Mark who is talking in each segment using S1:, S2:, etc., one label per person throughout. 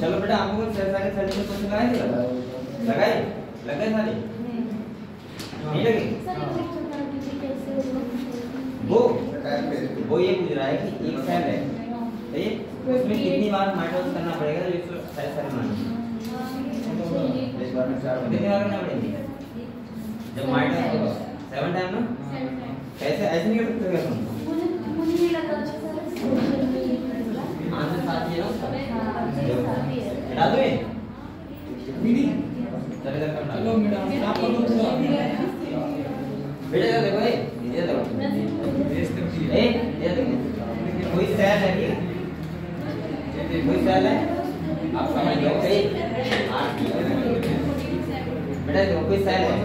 S1: चलो बेटा आपको सारे सर्टिफिकेट क्वेश्चन लगाए लगे सारे नहीं लगे वो ये पूछ रहा है कि एक सेल है सही है उसमें कितनी बार माइटोसिस करना पड़ेगा तो 128 सेल बनाने इस बार में 4 कितनी बार करना पड़ेगा जब माइटोसिस होगा 7 टाइम ना कैसे ऐसे नहीं कर सकते क्या तुम मुझे नहीं लगा आंसर साथ ही है ना हटा दो ये मीनी चलो इधर कर लो मैडम आप लोग बेटा देखो ये देखो ये देखो कोई सेल है कोई सेल है आप समझ लो बेटा देखो कोई सेल है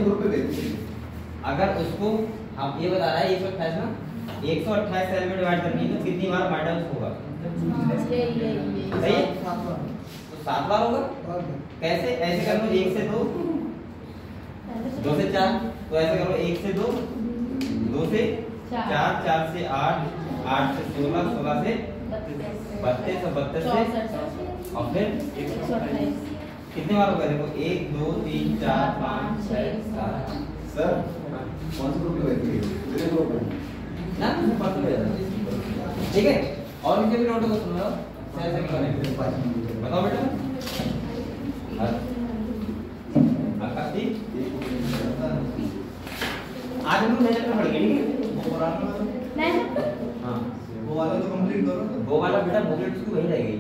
S1: अगर उसको हम ये बता रहा है 128 ना 128 सेल में डिवाइड करनी है तो कितनी बार माइटोसिस होगा सही है तो 7 बार होगा कैसे ऐसे कर लो 1 से 2 2 से 4 तो ऐसे करो 1 से 2 2 से 4 4 से 8 8 से 16 16 से 32 32 से और फिर 128 कितने बार होगा देखो 1 2 3 4 5 6 7 सर कौन सी ग्रुप है ना पढ़ते हुए ठीक है और इनके भी नोट को सुनो ऐसे करेंगे बताओ बेटा आकाशी आज हम लोग नए चैप्टर पढ़ेंगे ठीक है नए चैप्टर हां वो वाला तो कंप्लीट करो वो वाला बेटा बुकलेट उसकी वही रह गई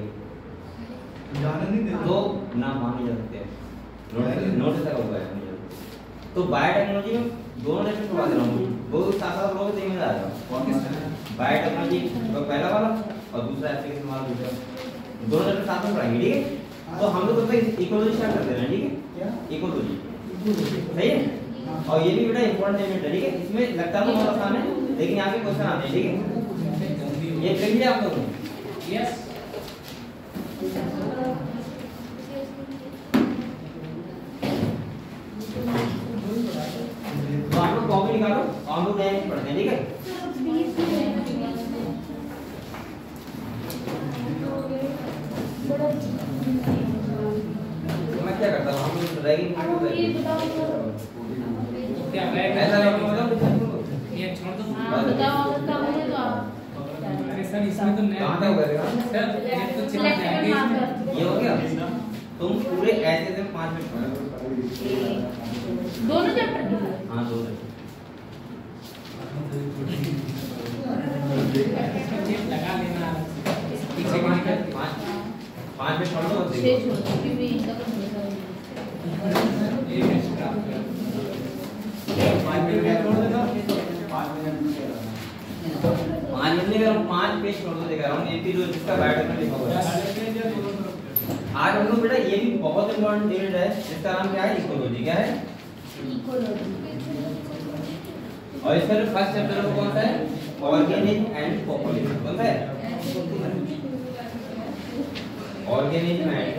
S1: जाने नहीं दे तो ना मान नहीं सकते नोट तक होगा तो बायोटेक्नोलॉजी में दोनों लेक्चर पढ़ा दे रहा हूं वो साथ-साथ लोग तो में आ रहा कौन किसका बायोटेक्नोलॉजी तो पहला वाला और दूसरा एप्लीकेशन वाला दूसरा दोनों लेक्चर साथ में पढ़ाएंगे ठीक है तो हम लोग तो इकोलॉजी स्टार्ट कर दे रहे हैं ठीक है क्या इकोलॉजी सही है और ये भी बेटा इंपॉर्टेंट एलिमेंट है ठीक है इसमें लगता तो बहुत आसान है लेकिन यहाँ पे क्वेश्चन आते हैं ठीक है ये देख लिया आप लोग यस तो आप लोग कॉपी निकालो हम लोग नए पढ़ते हैं ठीक है तो मैं क्या करता हूँ हम लोग रैगिंग क्या ऐसा ये छोड़ दो बताओ कब है तो आप अरे सर इसमें तो नया कहां तक करेगा सर ये तो चला जाएगा ये हो गया तुम पूरे ऐसे से 5 मिनट पढ़ो दोनों चैप्टर हां दोनों लगा लेना पीछे के निकल 5 मिनट छोड़ दो छोड़ दो कि भी इनका एक एक्स्ट्रा 5 मिनट छोड़ देना 5 मिनट 5 मिनट का 5 पेज छोड़ दो दिखा रहा हूं एपी जो जिसका बायोडाटा में लिखा हुआ है आज हम लोग बेटा ये भी बहुत इंपॉर्टेंट यूनिट है जिसका नाम क्या है इकोलॉजी क्या है इकोलॉजी और इसका जो फर्स्ट चैप्टर है वो कौन सा है ऑर्गेनिज्म एंड पॉपुलेशन कौन सा है ऑर्गेनिज्म एंड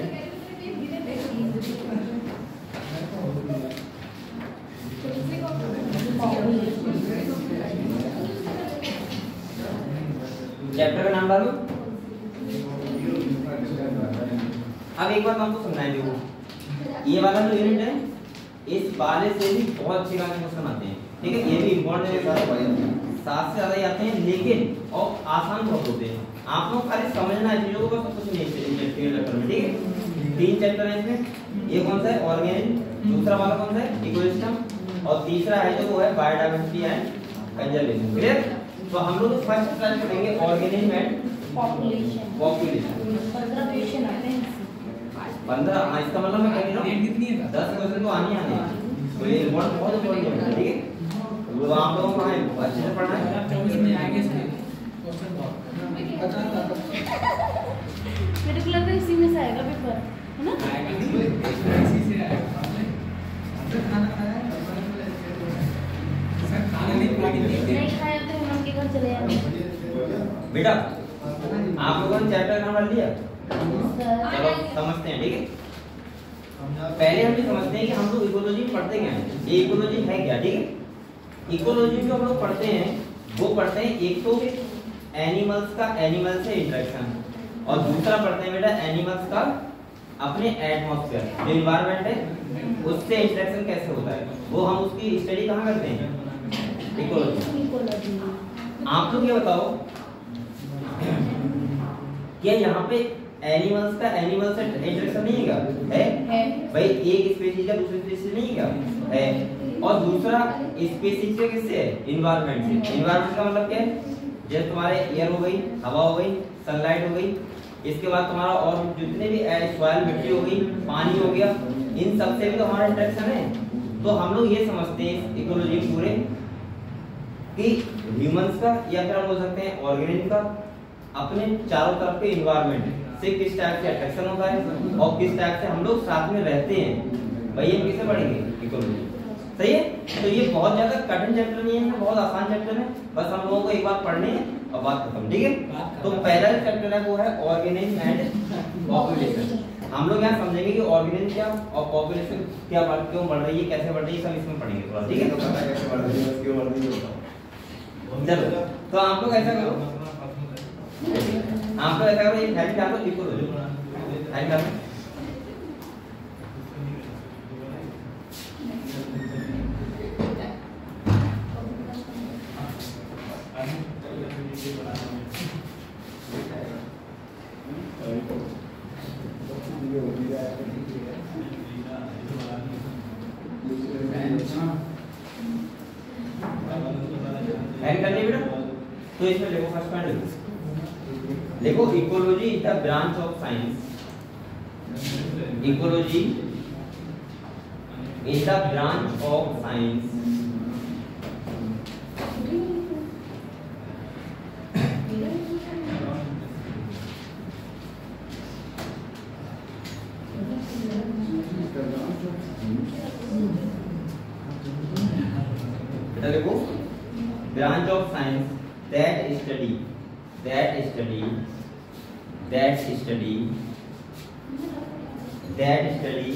S1: चैप्टर का नाम डालो अब एक बात आपको समझाएं देखो ये वाला जो यूनिट है इस वाले से भी बहुत अच्छे गाने क्वेश्चन आते हैं ठीक है ये भी इंपॉर्टेंट है 7 से ज्यादा ही आते हैं लेकिन और आसान बहुत होते हैं आप लोग खाली समझना है चीजों को बस कुछ नहीं चाहिए चैप्टर में ठीक है 3 चैप्टर है इसमें ये कौन सा है ऑर्गेनिज्म दूसरा वाला कौन सा है इकोसिस्टम और तीसरा है जो वो है बायोडाइवर्सिटी एंड कंजर्वेशन क्लियर तो हम लोग फर्स्ट क्लास पढ़ेंगे ऑर्गेनिज्म एंड पॉपुलेशन 15 इसका मतलब मैं कह रहा हूं कितनी है 10 क्वेश्चन तो आने आने तो ये बहुत इंपॉर्टेंट है ठीक है तो आप लोगों को अच्छे से पढ़ना है 24 में आएंगे इसके क्वेश्चन
S2: मेरे को लग रहा है इसी में से आएगा पेपर है ना
S1: आएगा इसी से आएगा
S3: खाना खाया
S1: सर खाना नहीं
S2: खाया तो हम के घर चले जाएंगे
S1: बेटा आप लोगों ने चैप्टर नंबर लिया चलो समझते हैं ठीक है पहले हम ये समझते हैं कि हम लोग इकोलॉजी में पढ़ते क्या है ये इकोलॉजी है क्या ठीक है इकोलॉजी जो हम लोग पढ़ते हैं वो पढ़ते हैं एक तो एनिमल्स का एनिमल से इंटरेक्शन और दूसरा पढ़ते हैं बेटा एनिमल्स का अपने एटमॉस्फेयर जो एनवायरनमेंट है उससे इंटरेक्शन कैसे होता है, वो हम उसकी स्टडी कहाँ करते हैं, इकोलॉजी। आप लोग ये बताओ क्या यहाँ पे एनिमल्स का एनिमल से इंटरेक्शन नहीं है भाई, एक स्पीशीज का दूसरे स्पीशीज नहीं है, और दूसरा स्पीशीज का किससे है, एनवायरनमेंट से। एनवायरनमेंट का मतलब क्या है, जैसे तुम्हारे एयर हो गई, हवा हो गई, सनलाइट हो गई, इसके बाद तुम्हारा और जितने भी सॉइल मिट्टी हो गई, पानी हो गया, इन सब से भी तो हमारा इंटरेक्शन है। तो हम लोग ये समझते हैं इकोलॉजी पूरे कि ह्यूमंस का या फिर हम बोल सकते हैं ऑर्गेनिज्म का अपने चारों तरफ के एनवायरनमेंट से किस टाइप से अट्रैक्शन होता है और किस टाइप से हम लोग साथ में रहते हैं, भाई ये किसे पढ़ेंगे, इकोलॉजी। सही है। तो ये बहुत ज्यादा कठिन चैप्टर नहीं है, बहुत आसान चैप्टर है, बस हम लोगों को एक बार पढ़ने है और बात खत्म। ठीक है। तो पहला चैप्टर है वो है ऑर्गेनिज्म एंड पॉपुलेशन। हम लोग यहाँ समझेंगे कि ऑर्गेनिज्म क्या और पॉपुलेशन क्या क्यों बढ़ रही है, कैसे बढ़ रही है, सब इसमें पढ़ेंगे थोड़ा। ठीक है। चलो तो आप लोग ऐसा करो, आप लोग ऐसा करो, ये फाइल डालो, इकोलॉजी फाइल डालो। तो इसमें देखो फर्स्ट पॉइंट देखो, ecology is the branch of science. Ecology is the branch of science देखो, branch of science that study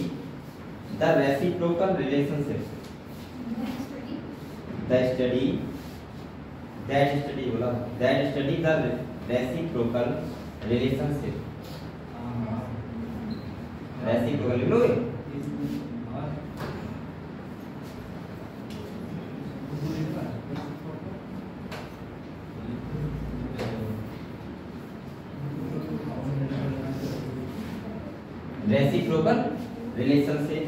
S1: the reciprocal relationship, that study the reciprocal relationship, reciprocal लोगे reciprocal relationship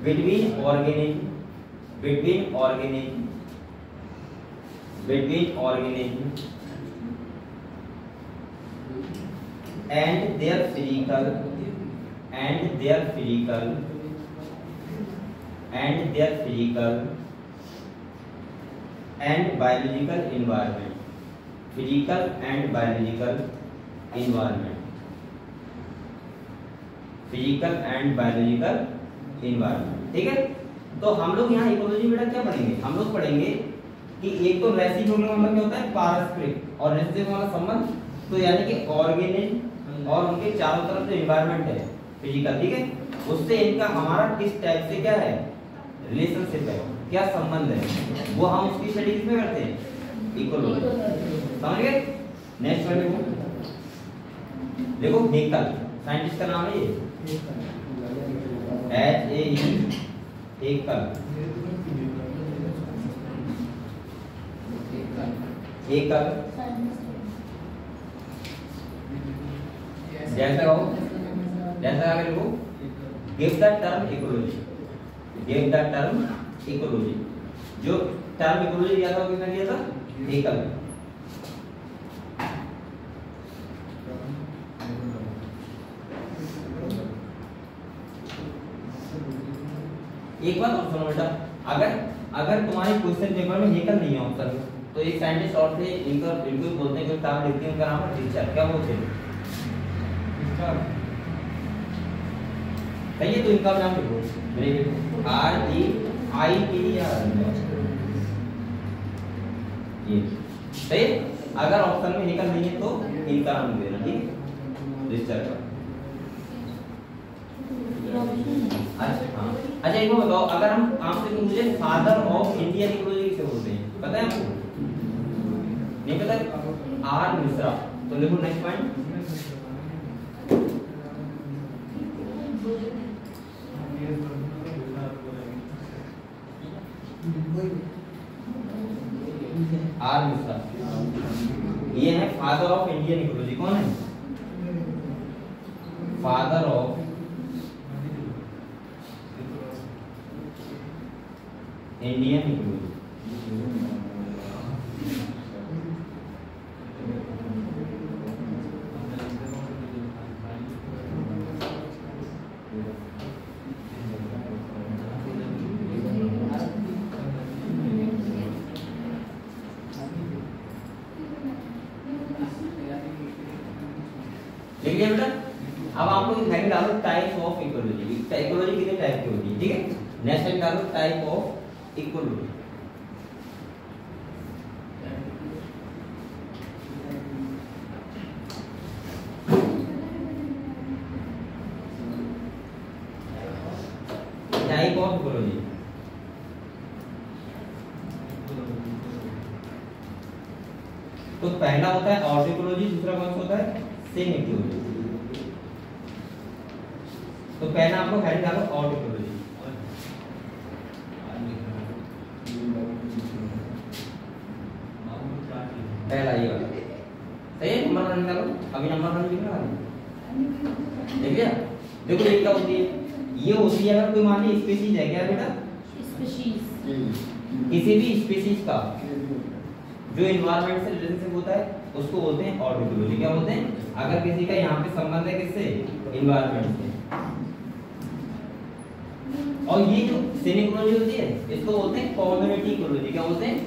S1: between organism and their physical and biological environment, physical and biological environment, physical and biological environment. ठीक है। तो हम लोग यहाँ ecology बेटा क्या पढ़ेंगे, हम लोग पढ़ेंगे कि एक तो रेसिप्रोकल मतलब क्या होता है, पारस्परिक, और रेसिप्रोकल वाला संबंध, तो यानी कि ऑर्गेनिज्म और उनके चारों तरफ जो एनवायरनमेंट है फिजिकल, ठीक है, उससे इनका हमारा किस टाइप से क्या है, रिलेशनशिप है, क्या संबंध है, वो हम उसकी स्टडी किसमें करते हैं, इकोलॉजी। समझ गए। नेक्स्ट वन देखो, व्हीकल, साइंटिस्ट का नाम है ये एकल, एकल जैसा हो, जैसा आगे लिखो, give the term ecology, give the term ecology. जो टर्म इकोलॉजी दिया था वो किसने दिया था, एकल। एक बात और सुनो बेटा, अगर तुम्हारे क्वेश्चन पेपर में हेकल नहीं है ऑप्शन, तो एक साइंटिस्ट और थे, इनका बिल्कुल बोलते हैं, कोई काम लिखते हैं, उनका नाम है टीचर, क्या बोलते हैं, सही है। तो इनका नाम लिखो, मेरे REITER, ये सही है। अगर ऑप्शन में हेकल नहीं है तो इनका नाम देना, ठीक है, टीचर का। अच्छा एक बात बताओ, अगर हम आपसे मुझे फादर ऑफ इंडियन इकोलॉजी किसे बोलते हैं, पता है आपको, नहीं पता, आर मिश्रा। तो देखो नेक्स्ट पॉइंट, आर मिश्रा, ये है फादर ऑफ इंडियन इकोलॉजी। कौन है फादर ऑफ इंडियन इकोलॉजी? ठीक है बेटा, अब आपको हेडिंग डालो टाइप्स ऑफ इकोलॉजी। इकोलॉजी कितने टाइप की होती है, ठीक है। नेक्स्ट हेडिंग डालो type of ecology. Type of ecology, तो पहला होता है ऑर्डर इकोलॉजी, दूसरा कौन सा होता है सेम इकोलॉजी। तो पहला आपको हेडिंग डालो ऑर्डर इकोलॉजी। पहला ये वाला सही है, नंबर वन डालो। अभी नंबर वन लिखना है, देख लिया। देखो ये क्या होती है, ये होती है अगर कोई मान ली स्पीशीज है, क्या बेटा
S2: स्पीशीज,
S1: किसी भी स्पीशीज का जो एनवायरनमेंट से रिलेशनशिप होता है उसको बोलते हैं ऑर्डर इकोलॉजी। क्या बोलते हैं, अगर किसी का यहाँ पे संबंध है किससे, एनवायरनमेंट से। और ये जो सीन इकोलॉजी होती है इसको बोलते हैं कम्युनिटी इकोलॉजी। क्या बोलते हैं,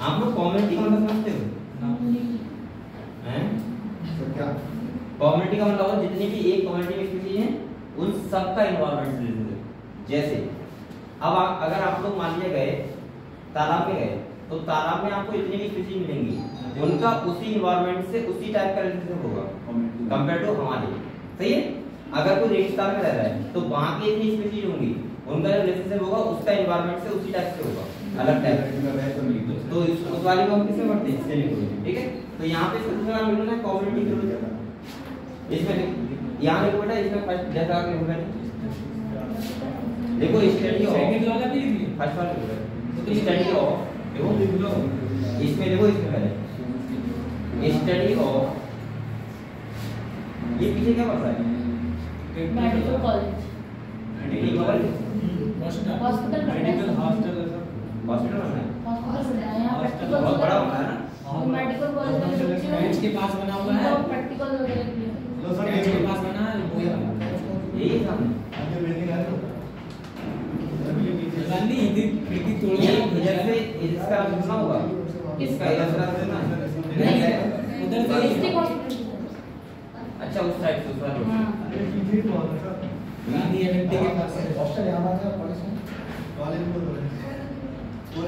S1: आप लोग कम्युनिटी का मतलब समझते हो हैं?
S3: क्या
S1: कम्युनिटी का मतलब जितनी भी एक कम्युनिटी में स्पीशीज हैं उन सबका एनवायरनमेंट से रिलेटेड। जैसे अब अगर आप लोग मान लिया गए तालाब में गए तो तालाब में आपको इतनी भी स्पीशीज मिलेंगी, उनका उसी एनवायरनमेंट से उसी टाइप का रिलेशनशिप होगा कंपेयर टू हमारे। सही है, अगर कोई रेगिस्तान में रह रहा है तो वहां की इतनी स्पीशीज होंगी, उनका जो रिलेशनशिप होगा उसका एनवायरनमेंट से उसी टाइप से होगा, अलग टाइप। तो उस वाले को हम किसमें पढ़ते हैं, सेम इकोलॉजी। ठीक है, तो यहाँ पे इसका दूसरा नाम लिखना है कम्युनिटी इकोलॉजी। इसमें यहाँ देखो बेटा, इसमें फर्स्ट जैसा आप लिखोगे देखो स्टडी ऑफ,
S4: सेकंड वाला भी लिख लिया,
S1: फर्स्ट वाला लिखो स्टडी ऑफ, देखो इसमें देखो, इसमें पहले स्टडी ऑफ, ये पीछे क्या पढ़ता है,
S2: medical college,
S1: medical
S2: hospital,
S4: medical hostel है सर,
S1: हॉस्पिटल बना है,
S2: हॉस्पिटल है यहाँ, प्रैक्टिकल
S1: बहुत बड़ा होता है ना।
S2: मेडिकल कॉलेज में बच्चे
S4: बेंच के पास बना हुआ है,
S2: प्रैक्टिकल वगैरह किया,
S4: बेंच के पास बना है वो
S1: यही सामने
S4: गांधी इधर खिड़की तोड़
S1: ये
S4: के
S1: इधर से इसका सुनना होगा, इसका इधर से सुनना है,
S4: उधर से
S2: डिस्ट्रिक्ट हॉस्पिटल।
S1: अच्छा उस साइड से, उस वाले
S2: हाँ,
S4: गांधी एमएनटी के पास है।
S3: हॉस्टल यहाँ बात है कॉलेज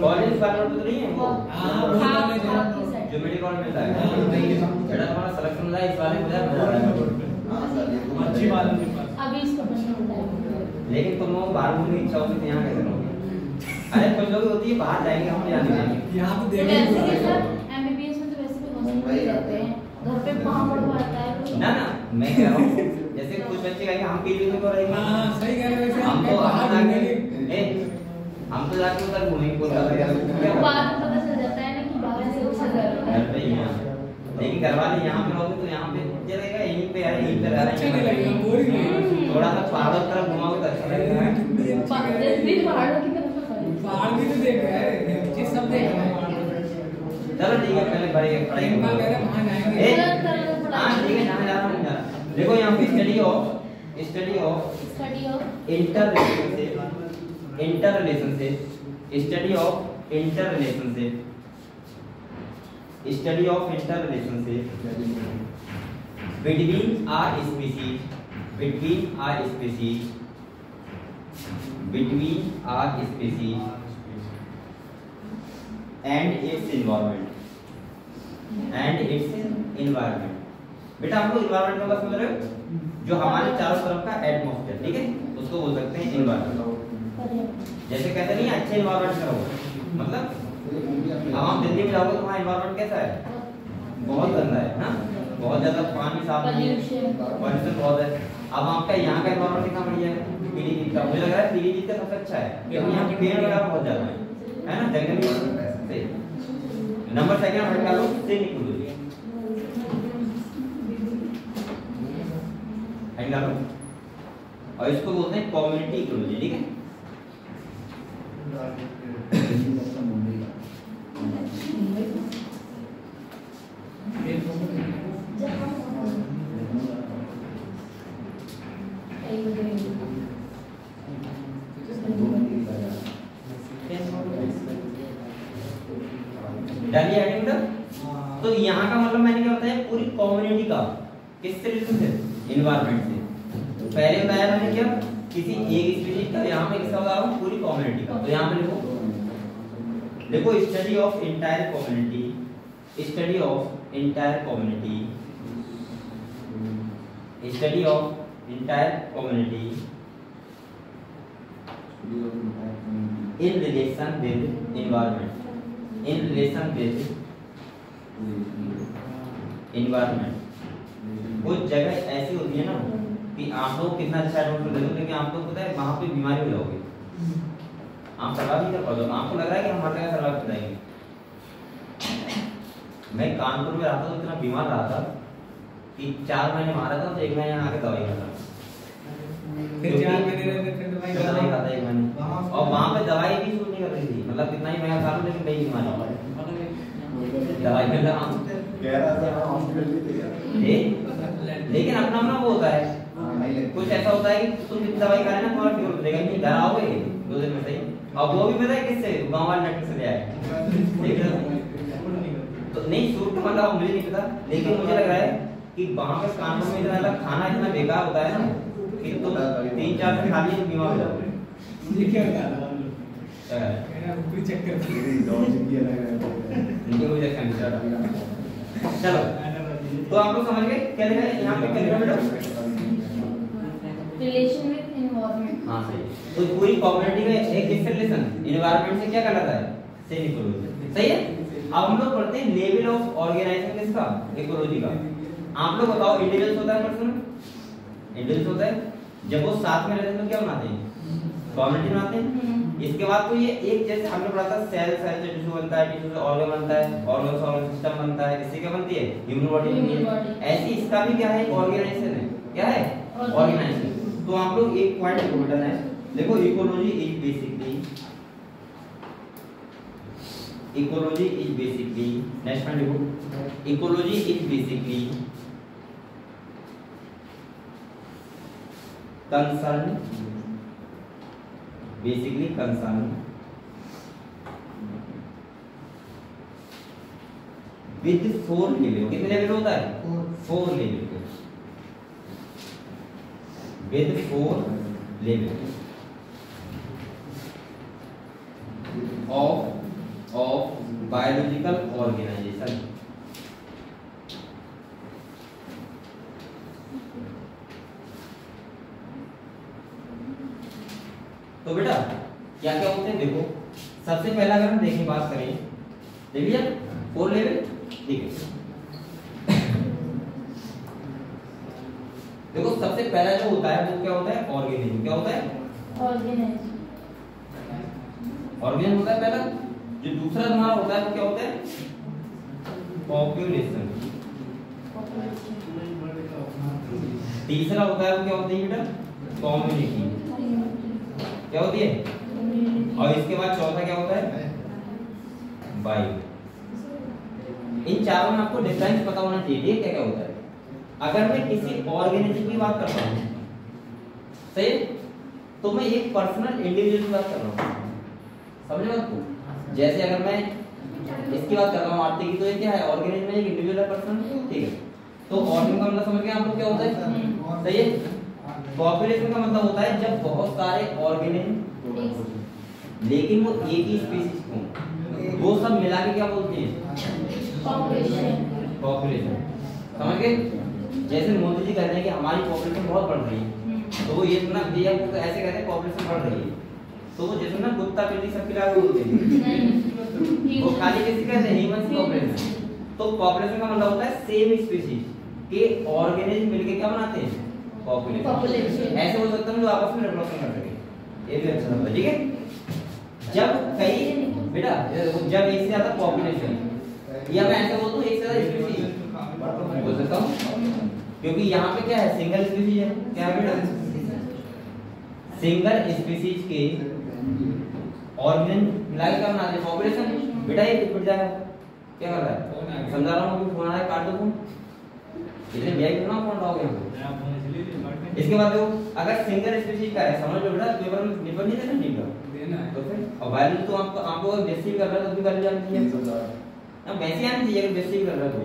S1: कॉलेज वाला तो नहीं है वो,
S4: हाँ वो कॉलेज है
S1: जो मेडिकल में मिलता है।
S4: हाँ,
S1: बेटा तुम्हारा सिलेक्शन रहा है इस वाले में जा,
S4: अच्छी वालों के पास।
S2: अभी इसका प्रश्न बताएंगे।
S1: लेकिन तुम लोग बाहर घूमने की इच्छा होती है यहाँ कैसे रहोगे? अरे कुछ लोग होती है बाहर जाएंगे, हम यहाँ नहीं जाएंगे।
S4: यहाँ तो
S2: तो
S4: देखो
S2: वैसे भी सर एमबीबीएस में तो वैसे भी हॉस्टल में रहते हैं, घर पे कहाँ पढ़वाता है कोई?
S1: ना ना मैं कह रहा हूँ जैसे कुछ बच्चे कहेंगे हम पीली में रहेंगे,
S4: हाँ सही कह रहे हो, वैसे
S1: हम तो
S4: बाहर
S1: जाके
S4: घूमेंगे।
S1: हम तो जाके उधर घूमेंगे कोलकाता,
S2: बाद में पता चल जाता है ना कि बाहर से उसे घर
S1: घर पे ही हैं। लेकिन घर वाले यहाँ पे रहोगे तो यहाँ पे चलेगा, यहीं पे है, यहीं पे रह रहे
S4: अच्छा नहीं लगेगा, बोरिंग लगेगा।
S1: थोड़ा सा पहाड़ों की तरफ घुमाओगे तो अच्छा लगेगा।
S2: दिन पहाड़ों की तरफ पढ़े।
S4: पहाड़ भी तो देख रहे हैं, चीज सब देख रहे हैं।
S1: चलो ठीक है, पहले पढ़ाई
S4: टेंपल कह रहे हैं, वहाँ जाएंगे।
S1: हाँ ठीक है, जहाँ जा रहा हूँ जा रहा हूँ। देखो यहाँ पे study of
S2: study of
S1: inter relationship, study of inter relationship, study of inter relationship between our species, between our species, between our species and its environment, and its environment. बेटा आप लोग एनवायरनमेंट का समझ रहे हो, जो हमारे चारों तरफ का एटमॉस्फेयर, ठीक है, उसको बोल सकते हैं एनवायरनमेंट। जैसे कहते नहीं अच्छे एनवायरनमेंट का हो, मतलब अब आप दिल्ली में जाओगे तो वहाँ एनवायरनमेंट कैसा है, बहुत गंदा है ना, बहुत ज्यादा पानी साफ नहीं है, पॉल्यूशन बहुत है। अब आपका यहाँ का एनवायरनमेंट कितना बढ़िया है, पीलीभीत का, मुझे लग रहा है पीलीभीत का सबसे अच्छा है, क्योंकि यहाँ पे पेड़ वगैरह बहुत ज्यादा है। है ना, जंगली सही। नंबर सेकंड हट डालो सेम इकोलॉजी, हट डालो, और इसको बोलते हैं कम्युनिटी इकोलॉजी, ठीक है। डालिए हेडिंग तक। तो यहाँ का मतलब मैंने क्या बताया, पूरी कम्युनिटी का किससे रिलेशन है, एनवायरनमेंट से। तो पहले बताया मैंने क्या, किसी एक स्पीशीज का, यहाँ पे किसका बता रहा हूँ, पूरी कम्युनिटी का। तो यहाँ पे देखो study of entire community, study of entire community, study of entire community in relation with environment, in relation with environment। कुछ जगह ऐसी होती है ना कि आप लोग कितना अच्छा डॉक्टर ले लो, लेकिन आपको पता है वहां पे बीमारी हो जाओगे, आप सर्वाइव नहीं कर पाओगे, आपको लग रहा है कि हम हर जगह सर्वाइव कर जाएंगे। मैं कानपुर में रहता था, इतना बीमार रहा था कि 4 महीने मारा था, तो 1 महीने आके दवाई खाता,
S4: फिर 4 महीने रहते फिर दवाई
S1: खाता 1 महीने, और वहां पे दवाई भी सूट नहीं कर रही थी, मतलब कितना ही महंगा खा लो लेकिन नहीं बीमारी दवाई मिल रहा लेकिन अपना अपना वो होता है। कुछ ऐसा होता है कि तुम कितनी दवाई खा रहे ना, तुम्हारा क्यों देगा नहीं, घर आओगे 2 दिन में सही, और वो भी पता है किससे, गांव वाले नेटवर्क से ले आए, तो नहीं सूट का मतलब मुझे नहीं पता, लेकिन मुझे लग रहा है कि वहां पे कानपुर में इतना खाना इतना बेकार होता है ना कि तुम 3-4 दिन खा लिए तो बीमार हो जाओगे।
S4: ये क्या बता रहा हूं, मेरा ऊपरी चक्कर
S1: चलो तो आप लोग समझ गए क्या लिखा है यहाँ पे, क्या लिखा बेटा,
S2: रिलेशन विद एनवायरनमेंट।
S1: हाँ सही। तो पूरी कम्युनिटी का एक किससे रिलेशन, एनवायरनमेंट से क्या कहलाता है, सेम इकोलॉजी, सही है। अब हम लोग पढ़ते हैं लेवल ऑफ ऑर्गेनाइजेशन किसका, इकोलॉजी का। आप लोग बताओ, इंडिविजुअल्स होता है, पर्सन इंडिविजुअल्स होता है, जब वो साथ में रहते हैं तो क्या बनाते हैं, कम्युनिटी बनाते हैं। इसके बाद तो ये एक जैसे हमने पढ़ा था सेल से टिश्यू बनता है, टिश्यू से ऑर्गन बनता है, ऑर्गन से ऑर्गन सिस्टम बनता है, इससे क्या बनती है, ह्यूमन बॉडी बनती है। ऐसे इसका भी क्या है, ऑर्गेनाइजेशन है, क्या है, ऑर्गेनाइजेशन। तो आप लोग एक पॉइंट लिखो बेटा है, देखो ecology is basically, ecology is basically, next point लिखो, ecology is basically concerned, basically concerned with 4 level. कितने लेवल होता है, 4 level, with 4 level of biological organization। तो बेटा क्या क्या होते हैं, देखो सबसे पहला अगर हम देखें, बात करें, देख लिया 4 लेवल, ठीक है। देखो सबसे पहला जो होता है वो क्या होता है, ऑर्गेनिज्म। क्या होता है,
S2: ऑर्गेनाइजेशन।
S1: ऑर्गेनिज्म होता है पहला। जो दूसरा तुम्हारा होता है वो क्या होता है, पॉपुलेशन। तीसरा होता है वो क्या होती है बेटा, कम्युनिटी। क्या होती है, और इसके बाद चौथा क्या होता है, बायो। इन चारों में आपको डिफरेंस पता होना चाहिए, क्या क्या होता है। अगर मैं किसी ऑर्गेनिज्म की बात करता हूँ, सही, तो मैं एक पर्सनल इंडिविजुअल की बात कर रहा हूँ, समझ बात को। जैसे अगर मैं इसकी बात कर रहा हूँ आरती की, तो ये क्या है, ऑर्गेनिज्म में एक इंडिविजुअल है, पर्सन, ठीक है। तो ऑर्गेनिज्म का मतलब समझ गए आप लोग क्या होता है, सही है। पॉपुलेशन का मतलब होता है जब बहुत सारे ऑर्गेनिज्म, लेकिन वो एक ही स्पीशीज को, वो सब मिला के क्या बोलते हैं, पॉपुलेशन। समझ गए। जैसे मोदी जी कहते हैं कि हमारी पॉपुलेशन बहुत बढ़ रही है, तो वो ये सुना, ये आपको ऐसे कहते हैं पॉपुलेशन बढ़ रही है, तो वो जैसे ना कुत्ता बिल्ली सब खिला के बोलते हैं, वो खाली किसी कहते हैं, ह्यूमन पॉपुलेशन। तो पॉपुलेशन का मतलब होता है सेम स्पीशीज के ऑर्गेनिज्म मिलके क्या बनाते हैं, पॉपुलेशन। ऐसे हो सकता है जो आपस में रिप्रोडक्शन कर सके, ये भी अच्छा होता है, ठीक है। जब कई बेटा जब एक से ज्यादा पॉपुलेशन, या मैं ऐसे बोल दूं एक से ज्यादा स्पीशीज बोल सकता हूँ, क्योंकि यहाँ पे क्या है, सिंगल स्पीशीज है। क्या है बेटा, सिंगल स्पीशीज के ऑर्गेन मिला के क्या बनाते हैं, पॉपुलेशन। बेटा ये टूट जाएगा, क्या कर रहा है, समझा रहा हूँ, फोन आ रहा है, काट दो फोन, इतने ब्याह कितना फोन लाओगे हमको। इसके बाद देखो, अगर सिंगल स्पीशीज का है, समझ लो बेटा, पेपर में पेपर नहीं देना, नहीं देना तो फिर, और बायोलॉजी तो आपको अगर बेसिक कर रहा है तो भी बायोलॉजी आनी चाहिए, ना वैसे आनी चाहिए, अगर बेसिक कर रहा है तो।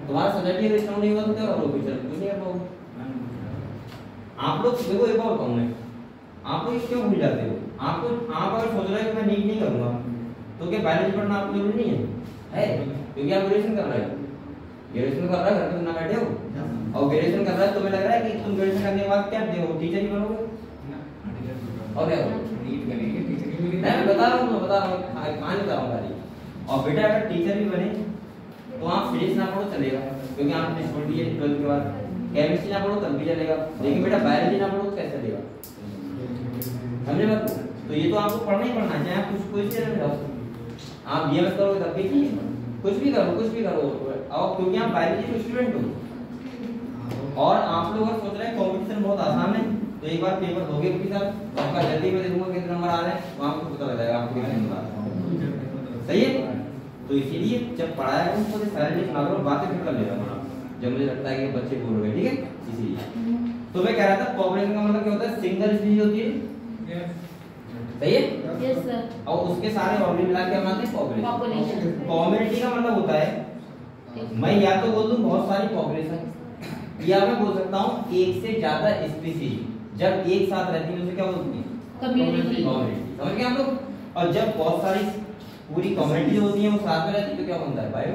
S1: तुम्हारा सब्जेक्ट ही स्ट्रांग नहीं होगा तो क्या करोगे, कुछ नहीं कर पाओगे आप लोग। देखो एक बार बताऊं मैं, आप लोग क्यों भूल जाते हो, आप अगर सोच रहे हो कि मैं नीट नहीं करूंगा तो क्या बायोलॉजी पढ़ना आपको जरूरी नहीं है, क्योंकि आप ग्रेजुएशन कर रहे हो, ग्रेजुएशन कर रहा है, घर पे ना बैठे हो, और ग्रेजुएशन कर रहा है, तुम्हें लग रहा है कि तुम ग्रेजुएशन करने के बाद क्या देखो, टीचर ही बनोगे, और क्या मैं बता रहा हूँ कहानी बता रहा हूँ खाली। और बेटा अगर टीचर भी बने तो आप फिजिक्स ना पढ़ो चलेगा, क्योंकि आपने छोड़ दिए 12th के बाद, केमिस्ट्री ना पढ़ो तब भी चलेगा, लेकिन बेटा बायोलॉजी ना पढ़ो तो कैसे चलेगा, समझे बात। तो ये तो आपको पढ़ना ही पढ़ना है, चाहे आप कुछ भी रहो, आप बीएमएस करोगे तब भी ठीक है, कुछ भी करो और क्योंकि आप बायोलॉजी के स्टूडेंट हो। और आप लोग अगर सोच रहे हैं कंपटीशन बहुत आसान है, तो एक बार पेपर दोगे उसके साथ, तो आपका जल्दी में देखूंगा कितने नंबर आ रहे हैं, वहां आपको पता लग जाएगा आपको कितने नंबर आ रहे हैं, सही है। तो इसीलिए जब पढ़ाया करो तो साइलेंटली सुना करो, बातें फिर कर लेगा जब मुझे लगता है कि बच्चे बोल रहे हैं, ठीक है। इसीलिए तो मैं कह रहा था पॉपुलेशन का मतलब क्या होता है, सिंगल स्पीशीज होती है, सही है।
S2: Yes sir.
S1: और उसके सारे ऑर्गेन मिला के बनाते हैं पॉपुलेशन। कम्युनिटी का मतलब होता है, मैं या तो बोल दूं बहुत सारी पॉपुलेशन, या मैं बोल सकता हूँ एक से ज्यादा स्पीशीज जब एक साथ रहती है उसे क्या बोलते हैं,
S2: कम्युनिटी।
S1: समझ गए आप लोग। और जब बहुत सारी पूरी कम्युनिटी होती है वो साथ में रहती है तो क्या बनता है, बायो।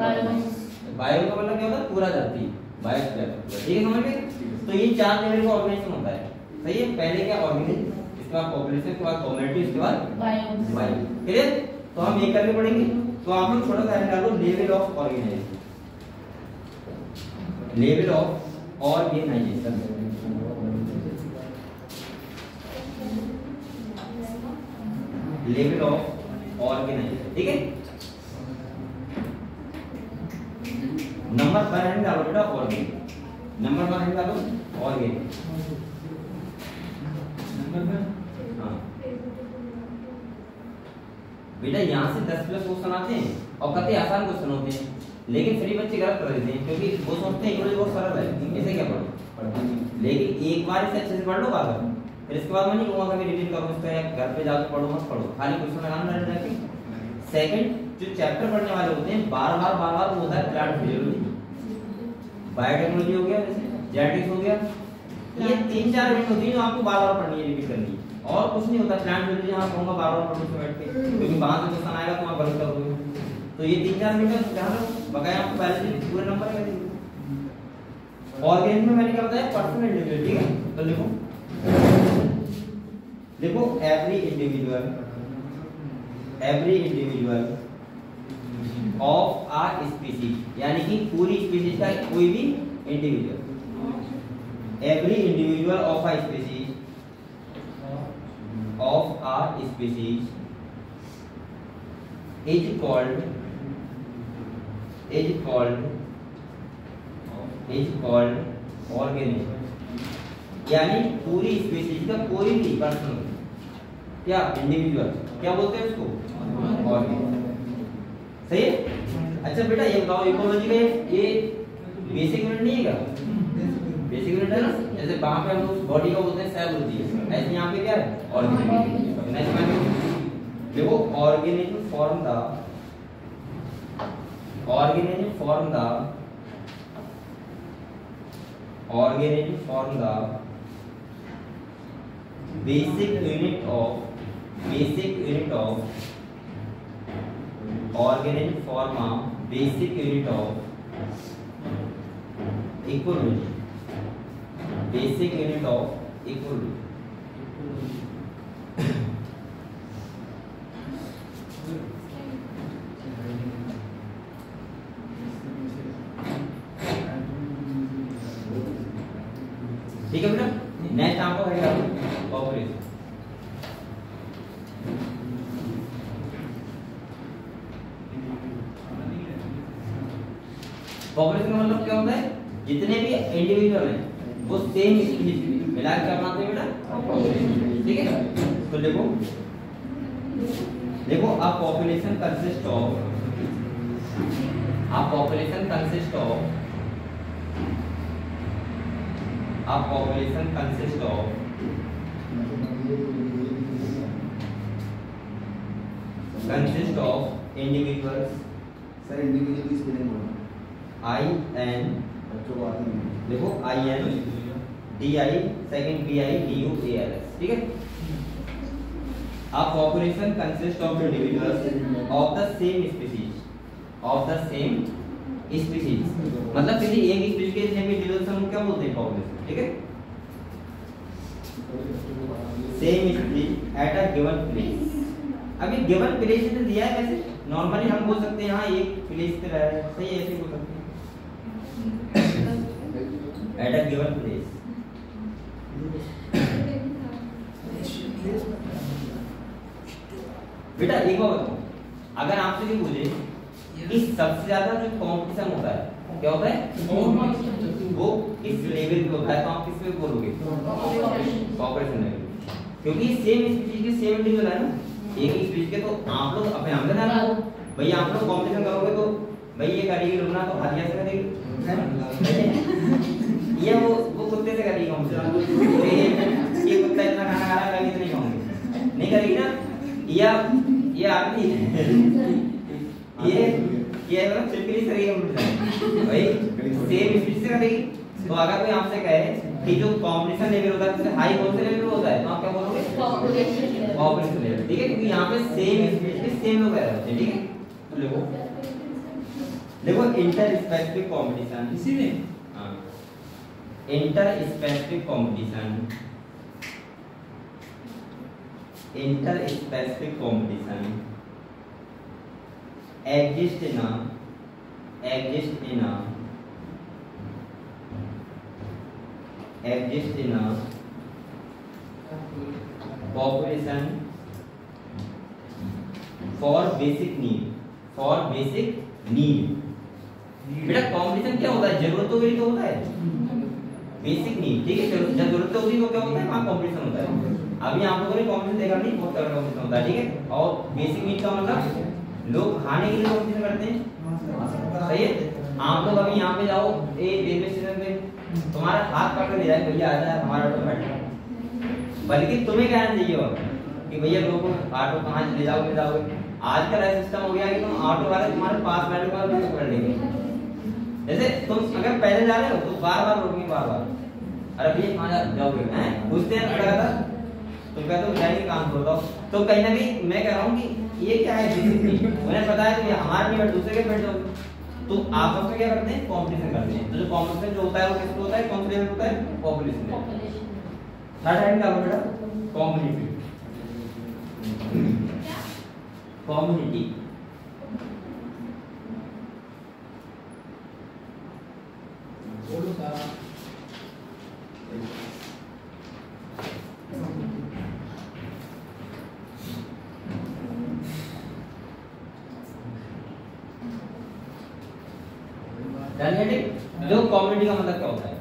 S1: बायो का मतलब क्या होता है, पूरा धरती, बायोस्फीयर, ठीक है, समझ गए। तो ये 4 लेवल का ऑर्गेनाइजेशन होता है, सही है। पहले क्या ऑर्गेनिज्म, इसके बाद पॉपुलेशन, इसके बाद कम्युनिटी, इसके बाद बायो, क्लियर। तो हम एक करके पढ़ेंगे। तो आप लोग थोड़ा सा डालो level of organisation, level of organisation, level of organisation, ठीक है। नंबर 1 डालो बेटा ऑर्गेन, नंबर 1 डालो ऑर्गेन, हाँ बेटा यहाँ से 10 प्लस क्वेश्चन आते हैं और कतई आसान क्वेश्चन होते हैं, लेकिन सभी बच्चे गलत कर देते हैं, क्योंकि वो सोचते हैं इकोलॉजी बहुत सरल है, ऐसे क्या पढ़ो, लेकिन एक बार इसे अच्छे से पढ़ लो बार, फिर इसके बाद मैं नहीं कहूँगा कि रिवीजन करो इसका, घर पे जाकर पढ़ो मत पढ़ो, खाली क्वेश्चन लगाना रहता है। सेकंड जो चैप्टर पढ़ने वाले होते हैं बार बार वो होता है प्लांट फिजियोलॉजी, बायोटेक्नोलॉजी हो गया, जेनेटिक्स हो गया, ये 3-4 मिनट होती है जो आपको बार बार पढ़नी है, रिपीट करनी है, और कुछ नहीं होता। प्लांट फिजियोलॉजी यहाँ कहूँगा बार बार पढ़ो बैठ के, क्योंकि वहां से क्वेश्चन आएगा तो आप गलत करोगे। तो ये 3-4 मिनट ध्यान रखो, बकाया आपको बायोलॉजी पूरे नंबर है। ऑर्गेनिज्म में मैंने क्या बताया, पर्सन इंडिविजुअल, ठीक है। तो देखो every individual of a species, यानी कि पूरी स्पीशीज का कोई भी individual, every individual of a species is called organism, यानी पूरी स्पीशीज का कोई भी पर्सन, क्या इंडिविजुअल, क्या बोलते हैं उसको, ऑर्गेनिज्म, सही है। अच्छा बेटा ये बताओ इकोलॉजी का ये बेसिक यूनिट नहीं है क्या, बेसिक यूनिट है ना, जैसे वहां पे हम लोग बॉडी का बोलते हैं सेल होती है, ऐसे यहाँ पे क्या है, ऑर्गेनिज्म। नेक्स्ट में देखो organism form the basic unit of organism form a basic unit of ecology, ठीक है बेटा। नेक्स्ट आपको है पॉपुलेशन, पॉपुलेशन का मतलब क्या होता है, जितने भी इंडिविजुअल हैं वो सेम स्पीशीज मिला के क्या बनाते हैं बेटा पॉपुलेशन, ठीक है। तो देखो a population consist of individuals
S3: sir individual की स्पेलिंग बोलो।
S1: I N
S3: बच्चों को आती नहीं।
S1: देखो I N D I second B I D U A L S, ठीक है। A population consists of individuals of the same species, मतलब किसी एक स्पीशीज के जितने भी इंडिविजुअल्स हैं क्या बोलते हैं पॉपुलेशन, ठीक है। Same species at a given place. अभी गिवन प्लेस ने दिया है, वैसे नॉर्मली हम बोल सकते हैं यहाँ एक प्लेस पे रह रहे हैं, सही है, ऐसे बोल सकते हैं एट अ गिवन प्लेस। बेटा एक बात बताओ, अगर आपसे ये पूछे कि सबसे ज्यादा जो कंपटीशन होता है क्या होता है, वो किस लेवल पे होता है, तो आप किस पे बोलोगे, पॉपुलेशन लेवल, क्योंकि सेम स्पीशीज के सेम इंडिविजुअल है ना, एक ही स्पीशीज के। तो आप लोग अपने हमसे ना भैया आप लोग कंपटीशन करोगे तो भाई ये करेगी रुकना तो हालिया से करेगी, ये वो कुत्ते से करेगी कंपटीशन, ये कुत्ता इतना खाना खा रहा है कभी तो नहीं करेगी ना, या ये आदमी ये मतलब चिपकली से करेगी कंपटीशन भाई, सेम स्पीशीज से करेगी। तो अगर कोई आपसे कहे कि जो कंपटीशन लेवल होता है उससे हाई कौन से लेवल पे होता है, तो आप क्या बोलोगे, पॉपुलेशन लेवल, ठीक है, क्योंकि यहाँ पे सेम स्पीशीज सेम लोग रह रहे हैं, ठीक है। तो देखो इंटर स्पेसिफिक कंपटीशन,
S4: इसी में
S1: हां inter specific competition exist in a population for basic need। बेटा कंपटीशन क्या होता है, जरूरतों के लिए तो होता है, बेसिक नीड, ठीक है। जब जरूरत होती है तो क्या होता है, वहाँ कंपटीशन होता है। अभी आप लोगों ने कंपटीशन देखा नहीं, बहुत तरह का कंपटीशन होता है, ठीक है। और बेसिक नीड का मतलब लोग खाने के लिए कंपटीशन करते हैं, सही है। आप लोग अभी यहाँ पे जाओ रेलवे स्टेशन पे, तुम्हारा हाथ पकड़ ले जाए भैया आ जाए हमारा ऑटो बैठ, बल्कि तुम्हें कहना चाहिए और कि भैया लोगों को ऑटो कहाँ ले जाओगे। आजकल ऐसा सिस्टम हो गया कि तुम ऑटो वाले तुम्हारे पास बैठे को पकड़ लेंगे। जैसे तुम अगर पैदल जा रहे हो तो बार-बार रोकेंगे, बार-बार अरे भैया कहाँ जाओगे, हैं पूछते हैं लगा था, तुम कहते हो जाएंगे काम करो। तो कहीं ना कहीं मैं कह रहा हूँ कि ये क्या है, उन्हें पता है कि हमारे नहीं बैठ दूसरे के बैठ जाओगे, तो आपस में क्या करते हैं, कंपटीशन करते हैं। तो जो कंपटीशन जो होता है वो किसको होता है, कौन से लेवल होता है, पॉपुलेशन। थर्ड हैंड का बेटा कम्युनिटी, कम्युनिटी
S4: बोलो सारा
S1: जो कम्युनिटी का मतलब क्या होता है,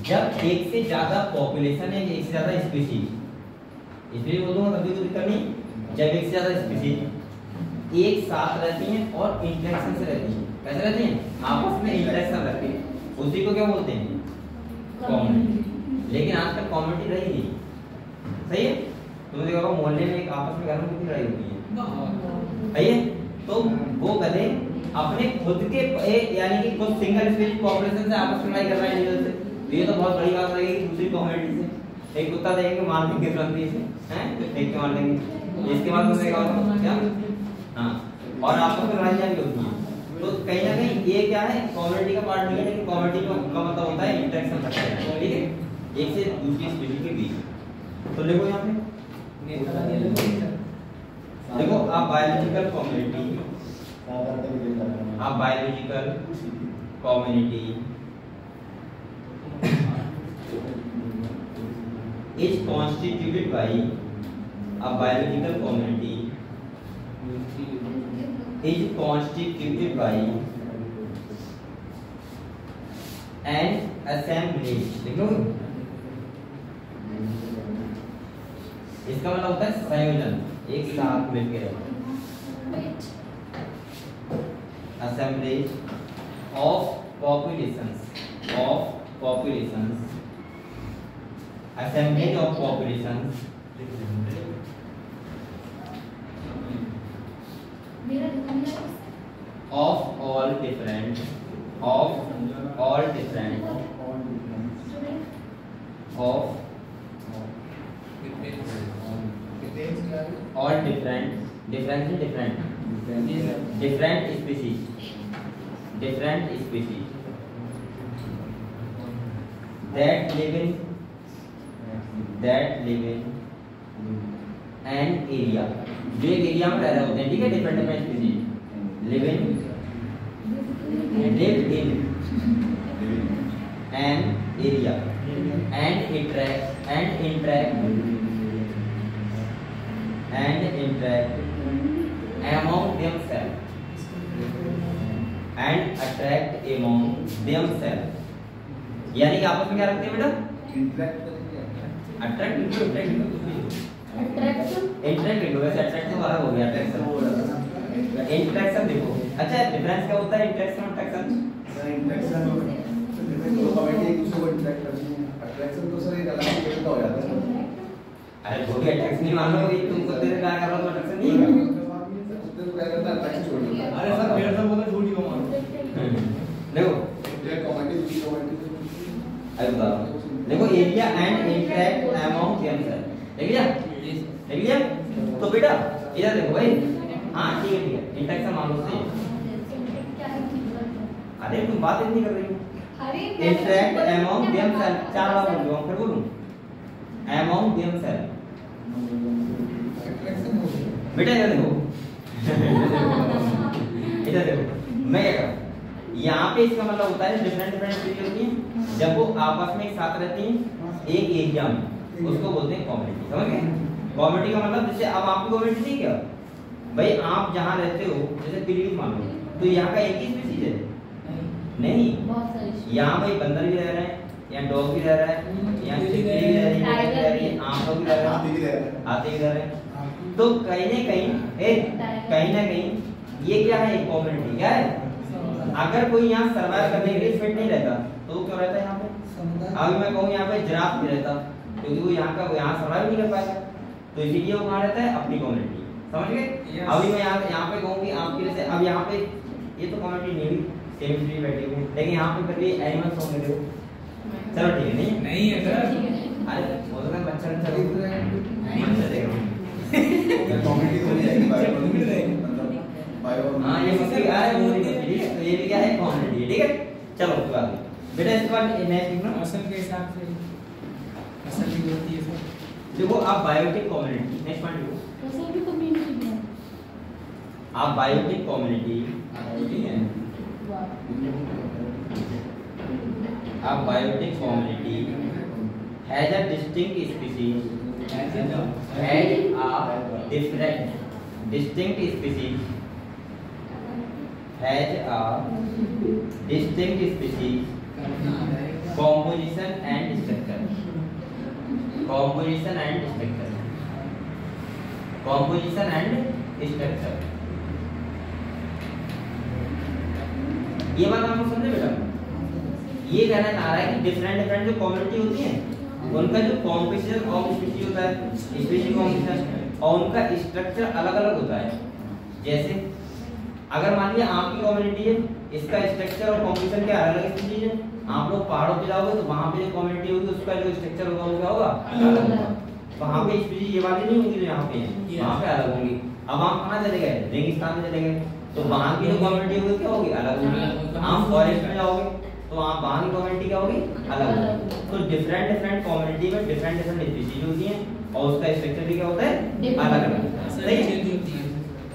S1: जब एक से ज्यादा पॉपुलेशन है, एक से ज्यादा स्पीशीज, इसलिए बोलूंगा तभी तो दिक्कत नहीं, जब एक से ज्यादा स्पीशीज एक साथ रहती हैं और इंटरेक्शन से रहती हैं, कैसे रहती हैं, आपस में इंटरेक्शन रखती हैं, उसी को क्या बोलते हैं, कम्युनिटी। लेकिन आजकल कम्युनिटी रही नहीं, सही है। तुमने देखा होगा मोहल्ले में एक आपस में घरों में कितनी लड़ाई होती है, सही है। तो वो गधे अपने खुद के यानी कि खुद सिंगल स्पीशीज पॉपुलेशन से आपस में लड़ाई कर रहे हैं इंडिविजुअल से, ये तो बहुत बड़ी बात लगेगी दूसरी कम्युनिटी से। एक कुत्ता देखेंगे मार देंगे तुरंत ही इसे, हैं तो फेंक के मार देंगे, इसके बाद तुमने कहा क्या, हां, और आपस में लड़ाइयां भी होती हैं। तो कहीं ना कहीं ये क्या है, कम्युनिटी का पार्ट नहीं है, लेकिन कम्युनिटी का मतलब होता है इंटरेक्शन रखना है, ठीक है, एक से दूसरी स्पीशीज के बीच। तो देखो यहाँ पे देखो आप बायोलॉजिकल कम्युनिटी, आप biological community is constituted by a biological community is constituted by and assemblage. लिख लो, इसका मतलब होता है संयोजन, एक साथ मिलकर। Assemblage of populations, assemblage of populations of all different of different species that live in an area, जो एक एरिया में रह रहे होते हैं, ठीक है, different species live in an area and interact among themselves and attract among themselves। यानी कि आपस में क्या रखते हैं बेटा? अट्रैक्ट वैसे अट्रैक्शन वाला हो गया, इंटरेक्शन देखो। अच्छा, डिफरेंस क्या होता है इंटरेक्शन और अट्रैक्शन?
S3: दो कमेटी एक दूसरे को इंटरेक्ट करती हैं, अट्रैक्शन तो सर एक अलग ही हो जाता है।
S1: अरे वो भी अट्रैक्शन नहीं मान लो कि तुम कुत्ते से प्यार कर रहे हो तो अट्रैक्शन नहीं है।
S3: कुत्ते को क्या करता है, अट्रैक्शन छोड़ देता है।
S4: अरे सर मेरे से बोला छोटी को मारो।
S1: देखो
S3: एक कमेटी दूसरी कमेटी
S1: अरे बताओ, देखो area and interact among themself, देख लिया? तो बेटा इधर देखो भाई, हाँ ठीक है, इंटरेक्शन मान लो से। अरे तुम बात नहीं कर रही हो। इंटरेक्ट अमंग देमसेल्फ, चार बार बोल रहा हूँ, फिर बोलूं अमंग देमसेल्फ। बेटा इधर देखो इधर देखो, मैं क्या करूँ यहाँ पे, इसका मतलब होता है डिफरेंट स्पीसीज होती हैं, जब वो आपस में एक साथ रहती हैं एक एरिया में, उसको बोलते हैं कम्युनिटी। समझ गए? कम्युनिटी का मतलब जैसे अब आपकी कम्युनिटी थी क्या भाई, आप जहाँ रहते हो जैसे पीलीभीत मान लो, तो यहाँ का एक ही स्पीसीज है? नहीं, यहाँ भाई बंदर भी रह रहे हैं, यहाँ डॉग भी रह रहा है, यहाँ चिड़िया भी रह रही है, आम लोग भी रह रहे हैं, हाथी भी रह रहे हैं। तो कहीं ना कहीं ये क्या है, कम्युनिटी क्या है। अगर कोई यहाँ सर्वाइव करने के लिए फिट नहीं रहता तो वो क्यों रहता है यहाँ पे? अभी मैं कहूँ यहाँ पे जिराफ भी रहता, क्योंकि वो यहाँ सर्वाइव नहीं कर पाएगा, तो इसीलिए वो कहाँ रहता है, अपनी कम्युनिटी। समझ गए? अभी मैं यहाँ पे कहूँ कि आपके जैसे अब यहाँ पे ये तो कम्युनिटी नहीं हुई, सेम ट्री बैठे हुए, लेकिन यहाँ पे फिर भी एनिमल्स होंगे। देखो चलो ठीक है, नहीं है सर, अरे वो तो मैं बच्चा
S3: कमेटी तो नहीं आएगी, बायो
S1: हाँ ये मस्ती आ है, वो नहीं ठीक है, तो ये भी क्या है, कम्युनिटी। ठीक है, चलो उसके बाद बेटा इसके बाद नेक्स्ट लिखना
S4: असल के हिसाब से असल की होती है सर।
S1: देखो आप बायोटिक कम्युनिटी, नेक्स्ट पॉइंट लिखो।
S2: वैसे भी कम्युनिटी है,
S1: आप बायोटिक कम्युनिटी, ठीक है, आप biotic community has a distinct species, has a distinct species, has a distinct species, composition and structure, composition and structure, composition and structure। ये बात आपको समझे बेटा? ये कहना चाह रहा है कि डिफरेंट जो कम्युनिटी होती है उनका जो कॉम्पोजिशन ऑफ स्पीशीज होता है, स्पीशीज कॉम्पोजिशन, और उनका स्ट्रक्चर अलग अलग होता है। जैसे अगर मान लिया आपकी कम्युनिटी है, इसका स्ट्रक्चर और कॉम्पोजिशन क्या अलग अलग स्पीशीज है, आप लोग पहाड़ों पे जाओगे तो वहां पे जो कम्युनिटी होगी उसका जो स्ट्रक्चर होगा वो क्या होगा, अलग होगा। वहां पे स्पीशीज ये वाली नहीं होंगी जो यहाँ पे है, वहां पे अलग होंगी। अब आप कहाँ चले गए, रेगिस्तान में चले गए, तो वहां की जो कम्युनिटी होगी क्या होगी, अलग होगी। आप फॉरेस्ट में जाओगे तो आप वहां की कम्युनिटी क्या होगी, अलग होगी। तो डिफरेंट कम्युनिटी में डिफरेंट स्पीशीज होती हैं और उसका स्ट्रक्चर भी क्या होता है, अलग अलग। सही है,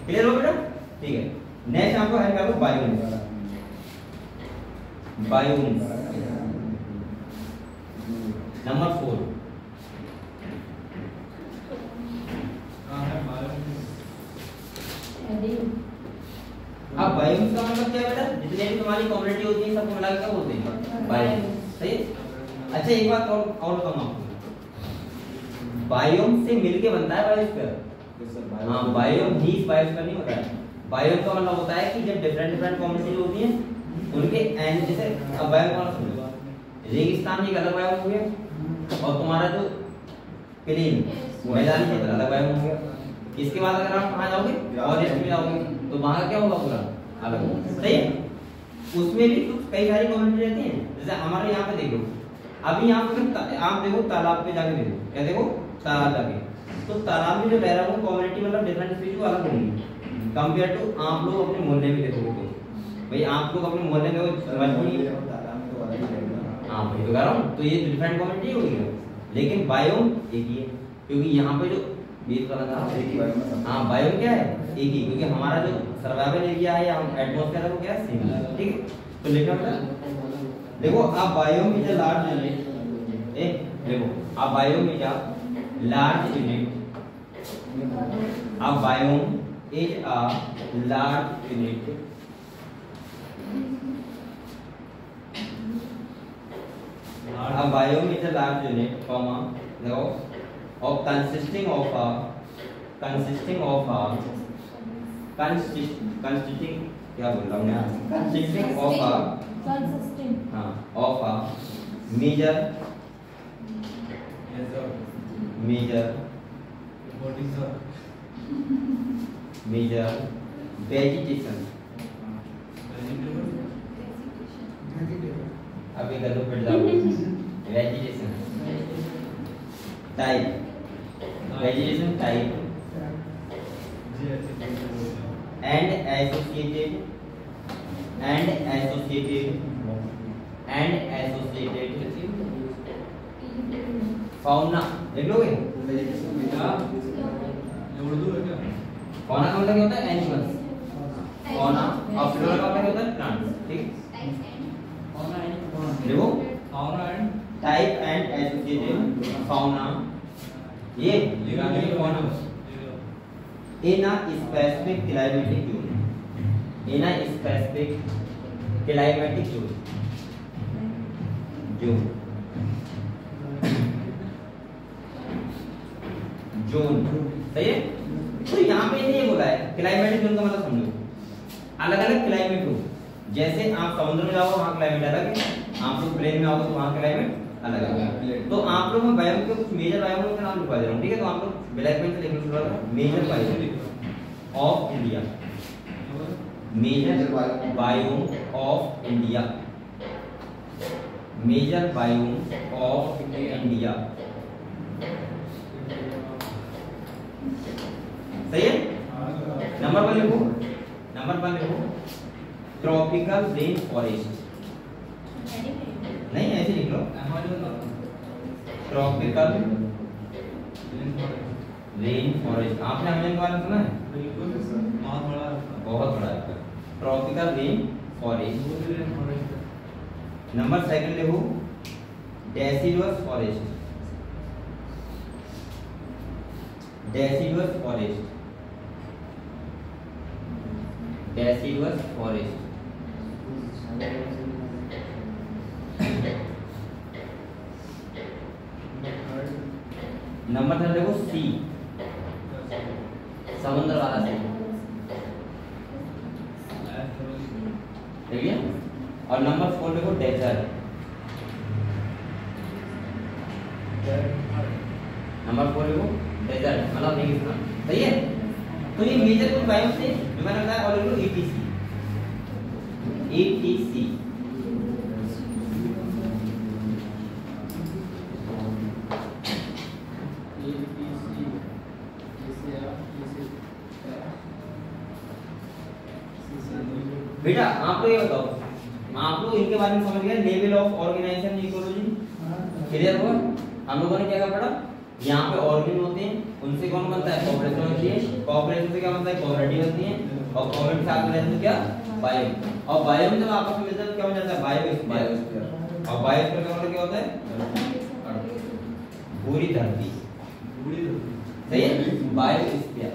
S1: क्लियर हो बेटा? ठीक है, नेक्स्ट आपको है क्या, बायोन्स। बायोन्स नंबर 4। अब बायोन्स का मतलब क्या है बेटा, जितने भी तुम्हारी कम्युनिटी होती है सबको मिला के क्या बोलते हैं, बायोम, सही है। अच्छा एक बात और कहूँ आपको, बायोम से मिलके बनता है बायोस्फीयर। हाँ, बायोम ही बायोस्फीयर नहीं होता है। बायोम का मतलब होता है कि जब डिफरेंट कम्युनिटी होती हैं उनके एंड, जैसे अब बायोम का मतलब रेगिस्तान एक अलग बायोम हो गया और तुम्हारा जो प्लेन मैदानी क्षेत्र अलग बायोम हो गया। इसके बाद अगर आप कहाँ जाओगे फॉरेस्ट में जाओगे तो वहाँ का क्या होगा पूरा अलग होगा, सही है। उसमें भी कुछ कई सारी कम्युनिटी रहती हैं। जैसे हमारे यहाँ पे देखो, अभी यहाँ पे आप देखो तालाब पे जाके देखो, क्या देखो तालाब जाके, तो तालाब में जो रह कम्युनिटी मतलब डिफरेंट स्पीशीज अलग होंगी कंपेयर टू आप लोग अपने मोहल्ले में देखोगे। तो भाई आप लोग अपने मोहल्ले में हाँ भाई तो कह रहा हूँ, तो ये डिफरेंट कम्युनिटी होगी, लेकिन बायोम एक ही है क्योंकि यहाँ पे जो हाँ बायोम क्या है एक ही, क्योंकि हमारा जो सर्वाइवल एरिया है या एटमॉस्फेयर है वो क्या है सेम है, ठीक है। तो लिखना पड़ेगा, देखो आप biome is a large unit, देखो आप biome is a large unit, आप biome is a large unit a biome is a large unit, comma, now of consisting of a consisting क्या बोल रहा हूँ मैं, consisting of a हाँ of a major vegetation। अब एक गलत पढ़ जाओ, vegetation type and associated fauna, देख लोगे fauna का मतलब क्या होता है एनिमल्स, fauna और flora का मतलब क्या होता है प्लांट्स, ठीक। देखो टाइप एंड एसोसिएटेड फाउना, ये fauna in a specific climatic zone, in a specific climatic zone, सही है। तो यहाँ पे ये बोला है क्लाइमेटिक जोन का मतलब समझो, अलग अलग क्लाइमेट हो, जैसे आप समुद्र में जाओ वहाँ क्लाइमेट अलग है, आप लोग प्लेन में आओगे तो वहाँ क्लाइमेट अलग है। तो आप लोग मैं बायोम के कुछ मेजर बायोम का नाम लिखवा दे रहा हूँ, ठीक है। तो आप लोग ब्लैक पेन से लिखना शुरू करो, major biome of India, major biome of India, major biome of India, सही है। नंबर 1 लिखो, ट्रॉपिकल रेन फॉरेस्ट, नहीं ऐसे लिख लो, ट्रॉपिकल रेन फॉरेस्ट। आपने अमेजन के बारे में सुना है? बहुत बड़ा है ट्रॉपिकल रेन फॉरेस्ट। नंबर 2 लिखो, deciduous forest, deciduous forest, deciduous forest. Number 3 देखो, सी, समुद्र वाला सी, देखिए। और नंबर 4 देखो, डेजर्ट। नंबर 4 देखो, डेजर्ट मतलब रेगिस्तान, सही है। तो ये मेजर कुछ बायोम से जो मैंने बताया, और देखो ईटीसी, ईटीसी बेटा आप लोग ये बताओ, आप लोग इनके बारे में समझ गए, level of organisation ecology clear हुआ। हम लोगों ने क्या पढ़ा, यहाँ पे ऑर्गेन होते हैं, उनसे कौन बनता है, कॉर्पोरेशन होती है, कॉर्पोरेशन से क्या बनता है, कोऑपरेटिव बनती है, और कॉर्पोरेट साथ में रहते हैं क्या, बायो। और बायो में जब आपस में मिलता है तो क्या हो जाता है, बायोस्फीयर। और बायोस्फीयर का मतलब क्या होता है, पूरी धरती, सही है, बायोस्फीयर।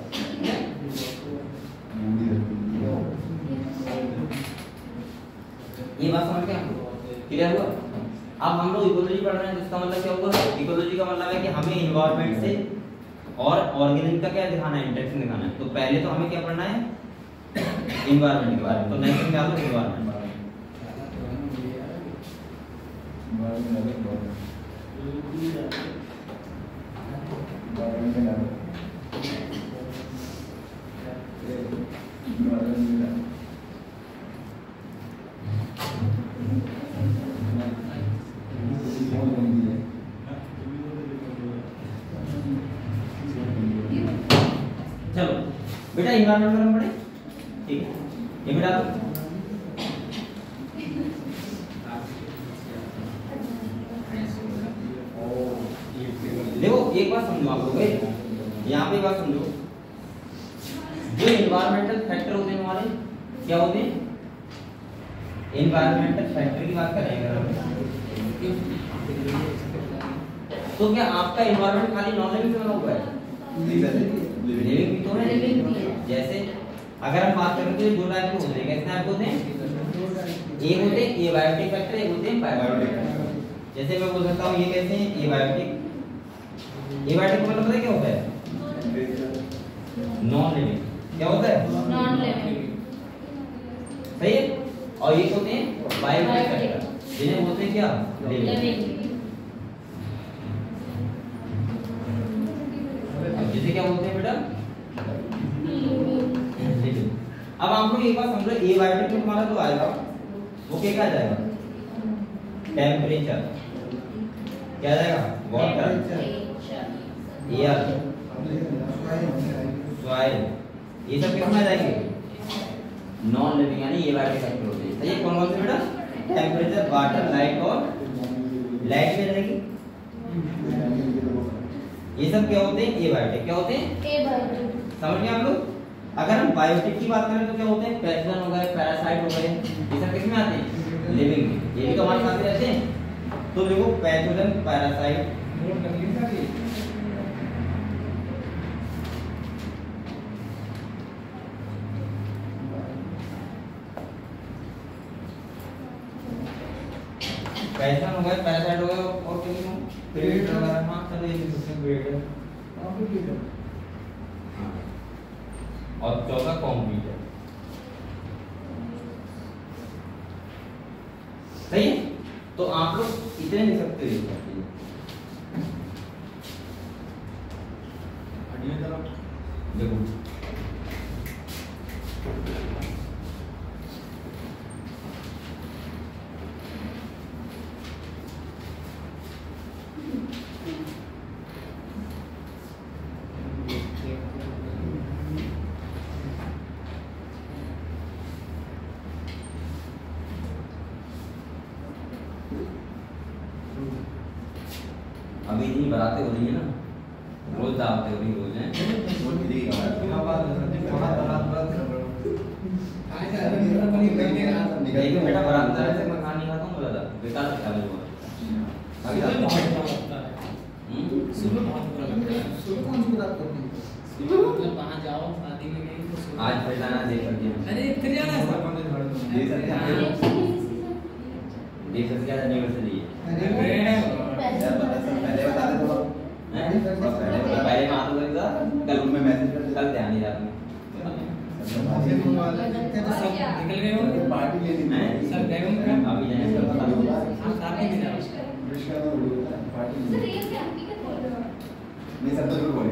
S1: ये बात समझ गए, क्लियर हुआ। अब हम लोग इकोलॉजी पढ़ रहे हैं, तो इसका मतलब क्या होगा? इकोलॉजी का मतलब है कि हमें एनवायरनमेंट से और ऑर्गेनिज्म का क्या दिखाना है, इंटरेक्शन दिखाना है। तो पहले तो हमें क्या पढ़ना है, एनवायरनमेंट के बारे में। तो नेक्स्ट क्या होगा? एनवायरनमेंट। चलो बेटा एनवायरनमेंट में पढ़े, ठीक है? ये बेटा देखो एक बात समझो आप लोग, यहाँ पे बात समझो, जो एनवायरमेंटल फैक्टर होते हैं हमारे, क्या होते हैं? एनवायरमेंटल फैक्टर की बात करेंगे अगर हम, तो क्या आपका एनवायरमेंट खाली नॉन लिविंग से बना हुआ है? लिविंग भी तो है। जैसे अगर हम बात करें तो दो टाइप के होते हैं, कितने टाइप होते हैं? एक होते हैं एबायोटिक फैक्टर, एक होते हैं बायोटिक फैक्टर। जैसे मैं बोल सकता हूँ ये कैसे हैं? एबायोटिक। एबायोटिक मतलब पता है क्या होता है? Non living. क्या होता है?
S2: Non living.
S1: सही है। और ये होते हैं बायोटिक फैक्टर, जिन्हें बोलते हैं क्या? लिविंग। जिसे क्या बोलते हैं बेटा? लिविंग। अब आप लोग एक बात समझो, एबायोटिक में हमारा जो आएगा वो क्या जाएगा? टेम्परेचर। क्या जाएगा? वाटर, एयर, सॉइल, ये सब किसमें आ जाएंगे? नॉन लिविंग, यानी एबायोटिक फैक्टर होते हैं। ये कौन कौन से बेटा? टेम्परेचर, वाटर, लाइट और लाइट में रहेगी। ये सब क्या होते हैं? एबायोटिक। क्या होते हैं?
S2: एबायोटिक।
S1: समझ गए आप लोग? अगर हम बायोटिक की बात करें तो क्या होते हैं? पैथोजन हो गए, पैरासाइट हो गए, ये सब किसमें आते हैं? लिविंग में। ये भी तो हमारे साथ रहते हैं। तो देखो पैथोजन, पैरासाइट, पैथोजन हो गए, पैरासाइट हो गए और क्या हो? प्रेडेटर वगैरह। हां चलो ये सिस्टम प्रेडेटर और चौथा कॉम्पिटिटर। सही है। तो आप लोग इतने लिख सकते हो। देखो अभी इतनी बरातें हो रही है ना, रोज दावतें हो रही, रोज हैं। लेकिन बेटा बारात जाने से मैं खाना नहीं खाता हूँ, बोला था बेकार खा लो। अभी
S4: सुबह कौन सी बात करते हैं? मतलब वहाँ जाओ शादी में गई तो
S1: आज फिर जाना देख सकते हैं।
S4: अरे फिर जाना है
S1: देख सकते हैं यूनिवर्सिटी है।
S3: पहले बता दे थोड़ा।
S1: पहले मालूम करेगा कल में मैसेज कर, कल ध्यान नहीं रखना।
S4: निकल गए हो?
S3: पार्टी लेनी है
S4: सर गए होंगे क्या?
S1: अभी जाने से बता दो।
S4: हाँ साथ में भी जाओ।
S3: पार्टी नहीं सब तो जरूर बोले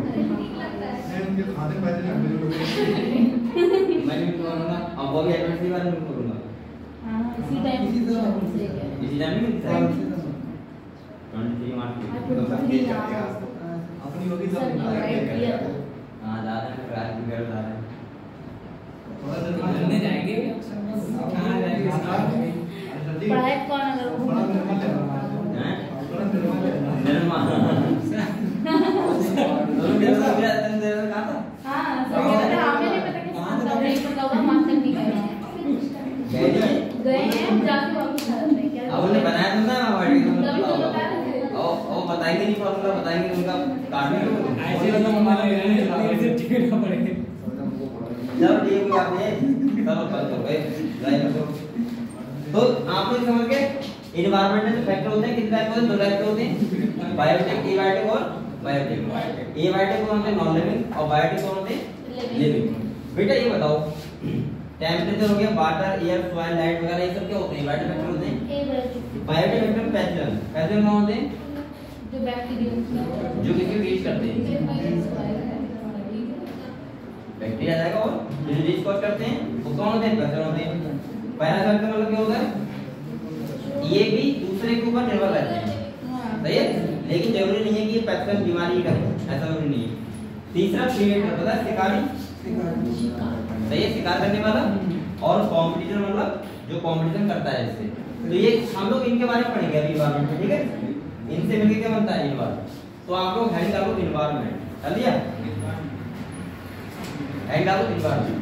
S5: मैं उनके खाते पैसे लग गए
S1: मैं भी करूँगा, अब वो भी एडवांस के बारे में करूँगा।
S2: हां इसी टाइम
S3: इसी तरह।
S1: इसी टाइम में मिलता है 23 मार्च को।
S3: तो सब ये करेगा
S5: अपनी होगी सब
S1: हाँ जा रहे हैं, क्लास भी कर रहे हैं।
S4: घूमने जाएंगे कहाँ जाएंगे?
S2: पढ़ाई कौन अगर वो
S1: हैं? निर्मा दोनों निर्मा भी रहते हैं, निर्मा कहाँ था?
S2: हां सही है। हमें नहीं पता कि कौन सा नहीं पता होगा, मास्टर नहीं गए हैं जाके वापस आ जाते हैं। क्या
S1: अब उन्हें बनाया तो ना हमारे को
S2: तभी तो
S1: बताओ।
S2: बता रहे थे।
S1: ओ बताएंगे नहीं, फॉर्मूला बताएंगे उनका काटने को।
S4: ऐसे मतलब हमारा से टिकट ना पड़ेगा।
S1: चलो ठीक है, आपने चलो बंद हो गए। तो आप लोग समझ गए इन्वायरमेंटल जो फैक्टर होते हैं कितने टाइप के होते हैं? 2 टाइप के होते हैं, बायोटिक, एबायोटिक और बायोटिक। एबायोटिक कौन होते हैं? नॉन लिविंग, और बायोटिक कौन होते हैं? लिविंग। बेटा ये बताओ, टेम्परेचर हो गया, वाटर, एयर, सॉइल, लाइट वगैरह, ये सब क्या होते हैं? एबायोटिक फैक्टर होते हैं। बायोटिक फैक्टर पैथोजन, पैथोजन कौन होते हैं?
S2: जो बैक्टीरिया
S1: जो किसी को रीच करते हैं, बैक्टीरिया जाएगा, और जो रीच कॉज करते हैं वो कौन होते हैं? पैथोजन होते हैं। पैरासाइट का मतलब क्या होता है? ये भी दूसरे के ऊपर निर्भर रहते हैं, सही है, लेकिन जरूरी नहीं है कि ये पैथोजन बीमारी ही करे, ऐसा जरूरी नहीं है। तीसरा प्रीडेटर, पता है? शिकारी, सही है, शिकार करने वाला। और कॉम्पिटिटर मतलब जो कंपटीशन करता है इससे। तो ये हम लोग इनके बारे में पढ़ेंगे अभी इन्वायरमेंट में, ठीक है? इनसे मिलके क्या बनता है? इन्वायरमेंट। तो आप लोग हेडिंग डालो इन्वायरमेंट, कर लिया? हेडिंग डालो इन्वायरमेंट।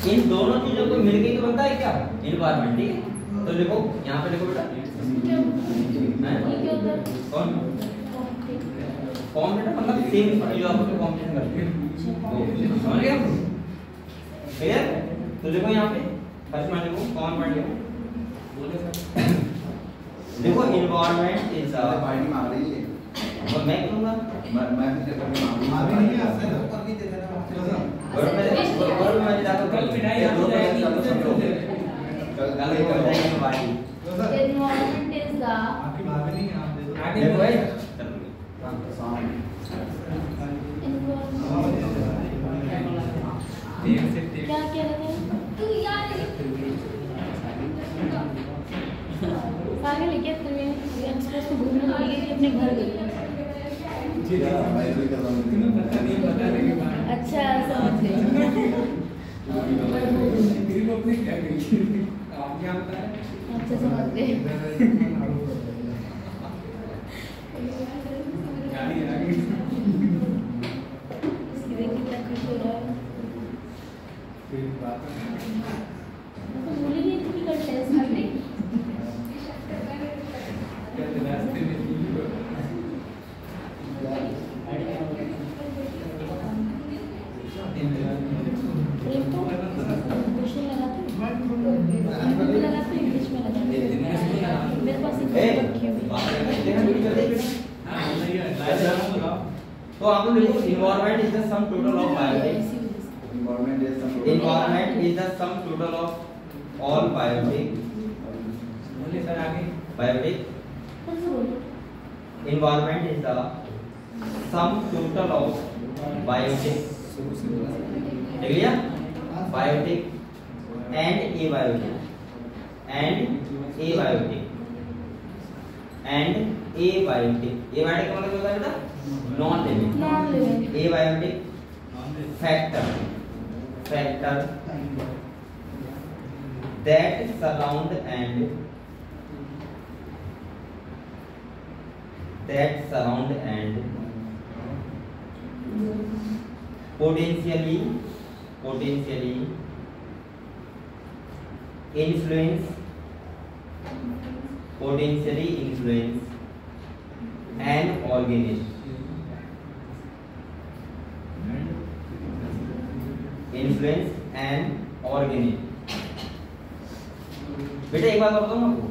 S1: इन दोनों चीजों को मिलके तो बनता है क्या? इन्वायरमेंट, ठीक है? तो लिखो, यहाँ पे लिखो बेटा, कौन? कॉम्पिटिटर मतलब सेम जो आप लोग कॉम्पिटिशन करते हैं, समझ गए? क्लियर? तो देखो यहाँ पे फर्स्ट पॉइंट लिखो, कौन पॉइंट लिखो? देखो इन्वायरमेंट इज अ
S3: पार्टी मांग रही है,
S1: और मैं करूंगा,
S3: मैं फिर करके मांग रही
S5: अभी नहीं आता है।
S1: वर्ड में जाकर कल भाई
S2: Environment is the
S5: आपकी भाभी नहीं है, आप दे दो।
S1: देखो भाई
S2: क्या कह रहे हैं? सारे लेके एक्सप्रेस में घूमने लगे कि अपने घर गए। अच्छा समझ गए। अच्छा समझ गए। कितना खुश हो रहा है। बोली नहीं थी कि कल टेस्ट करने।
S1: तो आप लोग लिखो environment is the sum total of biotic. Environment is the sum total of all biotic.
S4: बोलिए सर आगे।
S1: Biotic. Environment is the sum total of biotic. Clear? Biotic and abiotic. And abiotic. And abiotic. Abiotic का मतलब क्या होता है बेटा? Non living. Abiotic factor that surround and potentially influence an organism. Influence an organism. बेटा एक बात बताऊं आपको,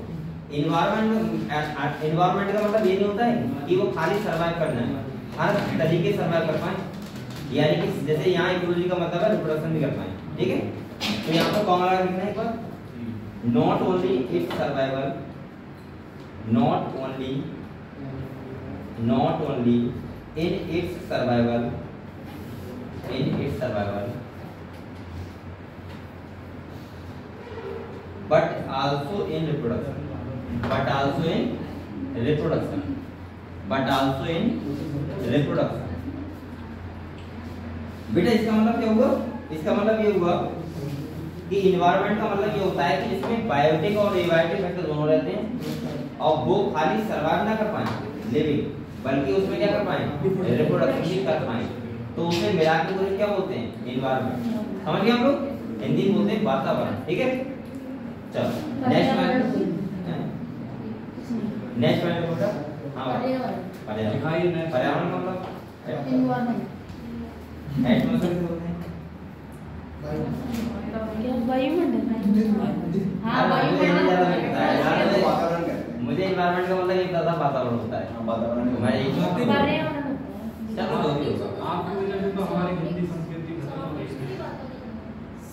S1: इन्वायरमेंट का मतलब ये नहीं होता है कि वो खाली सरवाइव करना है, हर तरीके सर्वाइव कर पाए, यानी कि जैसे यहाँ इकोलॉजी का मतलब है रिप्रोडक्शन भी कर पाए, ठीक है? तो यहाँ पर कॉमन लगा लिखना है एक बार, not only its survival, not only in its survival but also in reproduction. बेटा इसका मतलब क्या हुआ? इसका मतलब ये हुआ कि इन्वायरमेंट का मतलब ये होता है कि इसमें बायोटिक और एबायोटिक फैक्टर दोनों रहते हैं, और वो खाली सर्वाइव ना कर पाए लिविंग, बल्कि उसमें क्या कर पाए? रिप्रोडक्शन भी कर पाए। तो उसे मिला के पूरे क्या बोलते हैं? इन्वायरमेंट। समझ गए हम लोग? हिंदी में बोलते हैं वातावरण, ठीक है? चलो नेक्स्ट पॉइंट बेटा। हाँ पर्यावरण का मतलब एटमॉस्फेयर बोलते हैं,
S2: क्या वायुमंडल? हाँ
S1: मुझे नहीं ज्यादा पता है यार,
S3: वातावरण कहते हैं।
S1: मुझे एनवायरनमेंट का मतलब ये पता था वातावरण होता है।
S3: हाँ, वातावरण
S1: मैं एक
S2: पर्यावरण होता है।
S1: चलो दो
S5: आपकी वजह से तो हमारी हिंदी संस्कृति खत्म हो गई।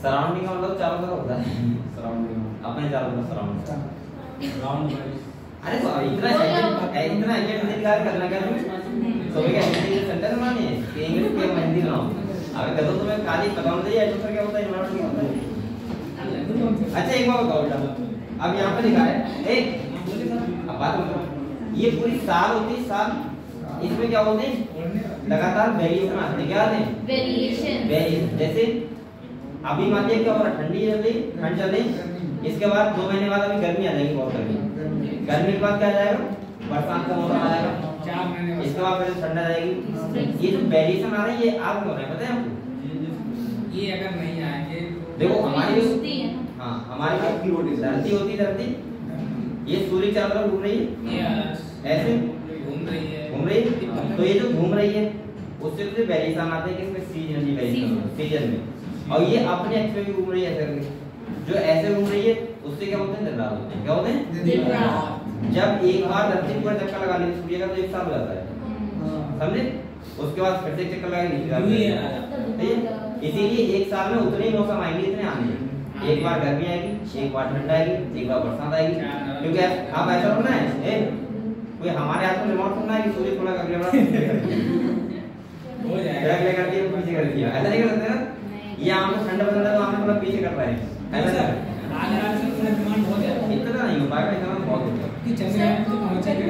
S1: सराउंडिंग का मतलब चारों तरफ होता है,
S3: सराउंडिंग
S1: अपने चारों तरफ सराउंड।
S5: राउंड वाइज
S1: अरे तो इतना एकेडमिक कार्य करना क्या तुम्हें? तो क्या हिंदी सेंटर बनानी है कि इंग्लिश के हिंदी बनाओ? अगर करो तो मैं खाली पता होना चाहिए एटमॉस्फेयर क्या होता है, एनवायरनमेंट क्या होता है। अच्छा एक बार बताओ बेटा, अब यहाँ पे लिखा है एक, अब बात बताओ, ये पूरी साल होती है साल, इसमें क्या होते हैं लगातार वेरिएशन आते हैं, क्या आते हैं वेरिएशन। जैसे अभी मान लीजिए क्या हो रहा है, ठंडी चल रही, ठंड चल रही, इसके बाद 2 महीने बाद अभी गर्मी आ जाएगी, बहुत गर्मी। गर्मी के बाद क्या आ जाएगा, बरसात का मौसम आ जाएगा,
S4: 4 महीने बाद।
S1: इसके बाद फिर ठंड आ जाएगी। ये जो वेरिएशन आ रहा है ये आप क्यों हो रहा है पता है आपको?
S4: ये अगर नहीं आएंगे तो
S1: देखो हमारी जो
S2: होती है ना।
S1: हाँ हमारी
S3: धरती
S1: जो
S3: रोटी
S1: धरती होती है, धरती ये सूर्य चारों तरफ घूम रही है,
S4: ये
S1: ऐसे
S4: घूम रही है।
S1: घूम रही है। तो ये जो घूम रही है उससे तो वेरिएशन आते हैं किसमें, सीजनली वेरिएशन, सीजन में। और ये अपने एक्स में भी घूम रही है ऐसे करके, जो ऐसे घूम रही है उससे क्या होते हैं, दिन रात होते हैं। क्या होते हैं?
S2: दिन रात।
S1: जब एक बार धरती पूरा चक्कर लगा लेती सूर्य का तो 1 साल हो जाता है, समझे? उसके बाद फिर से एक चक्कर लगाएगी, ठीक है? इसीलिए 1 साल में उतने ही मौसम आएंगे, इतने आने हैं। एक बार गर्मी आएगी, एक बार ठंड आएगी, एक बार बरसात आएगी। क्योंकि आप ऐसा होना है कोई हमारे हाथ में रिमोट करना है कि सूर्य थोड़ा अगले बार
S4: हो जाएगा।
S1: लेकर के पीछे कर दिया, ऐसा नहीं कर सकते ना। ये आम तो ठंडा बदल रहा है तो आम थोड़ा पीछे कर रहा है, ऐसा
S4: आगे से थोड़ा डिमांड हो जाएगा
S1: इतना नहीं हो पाएगा, इतना बहुत हो जाएगा।
S4: कि चंद्रयान तो पहुंचेंगे।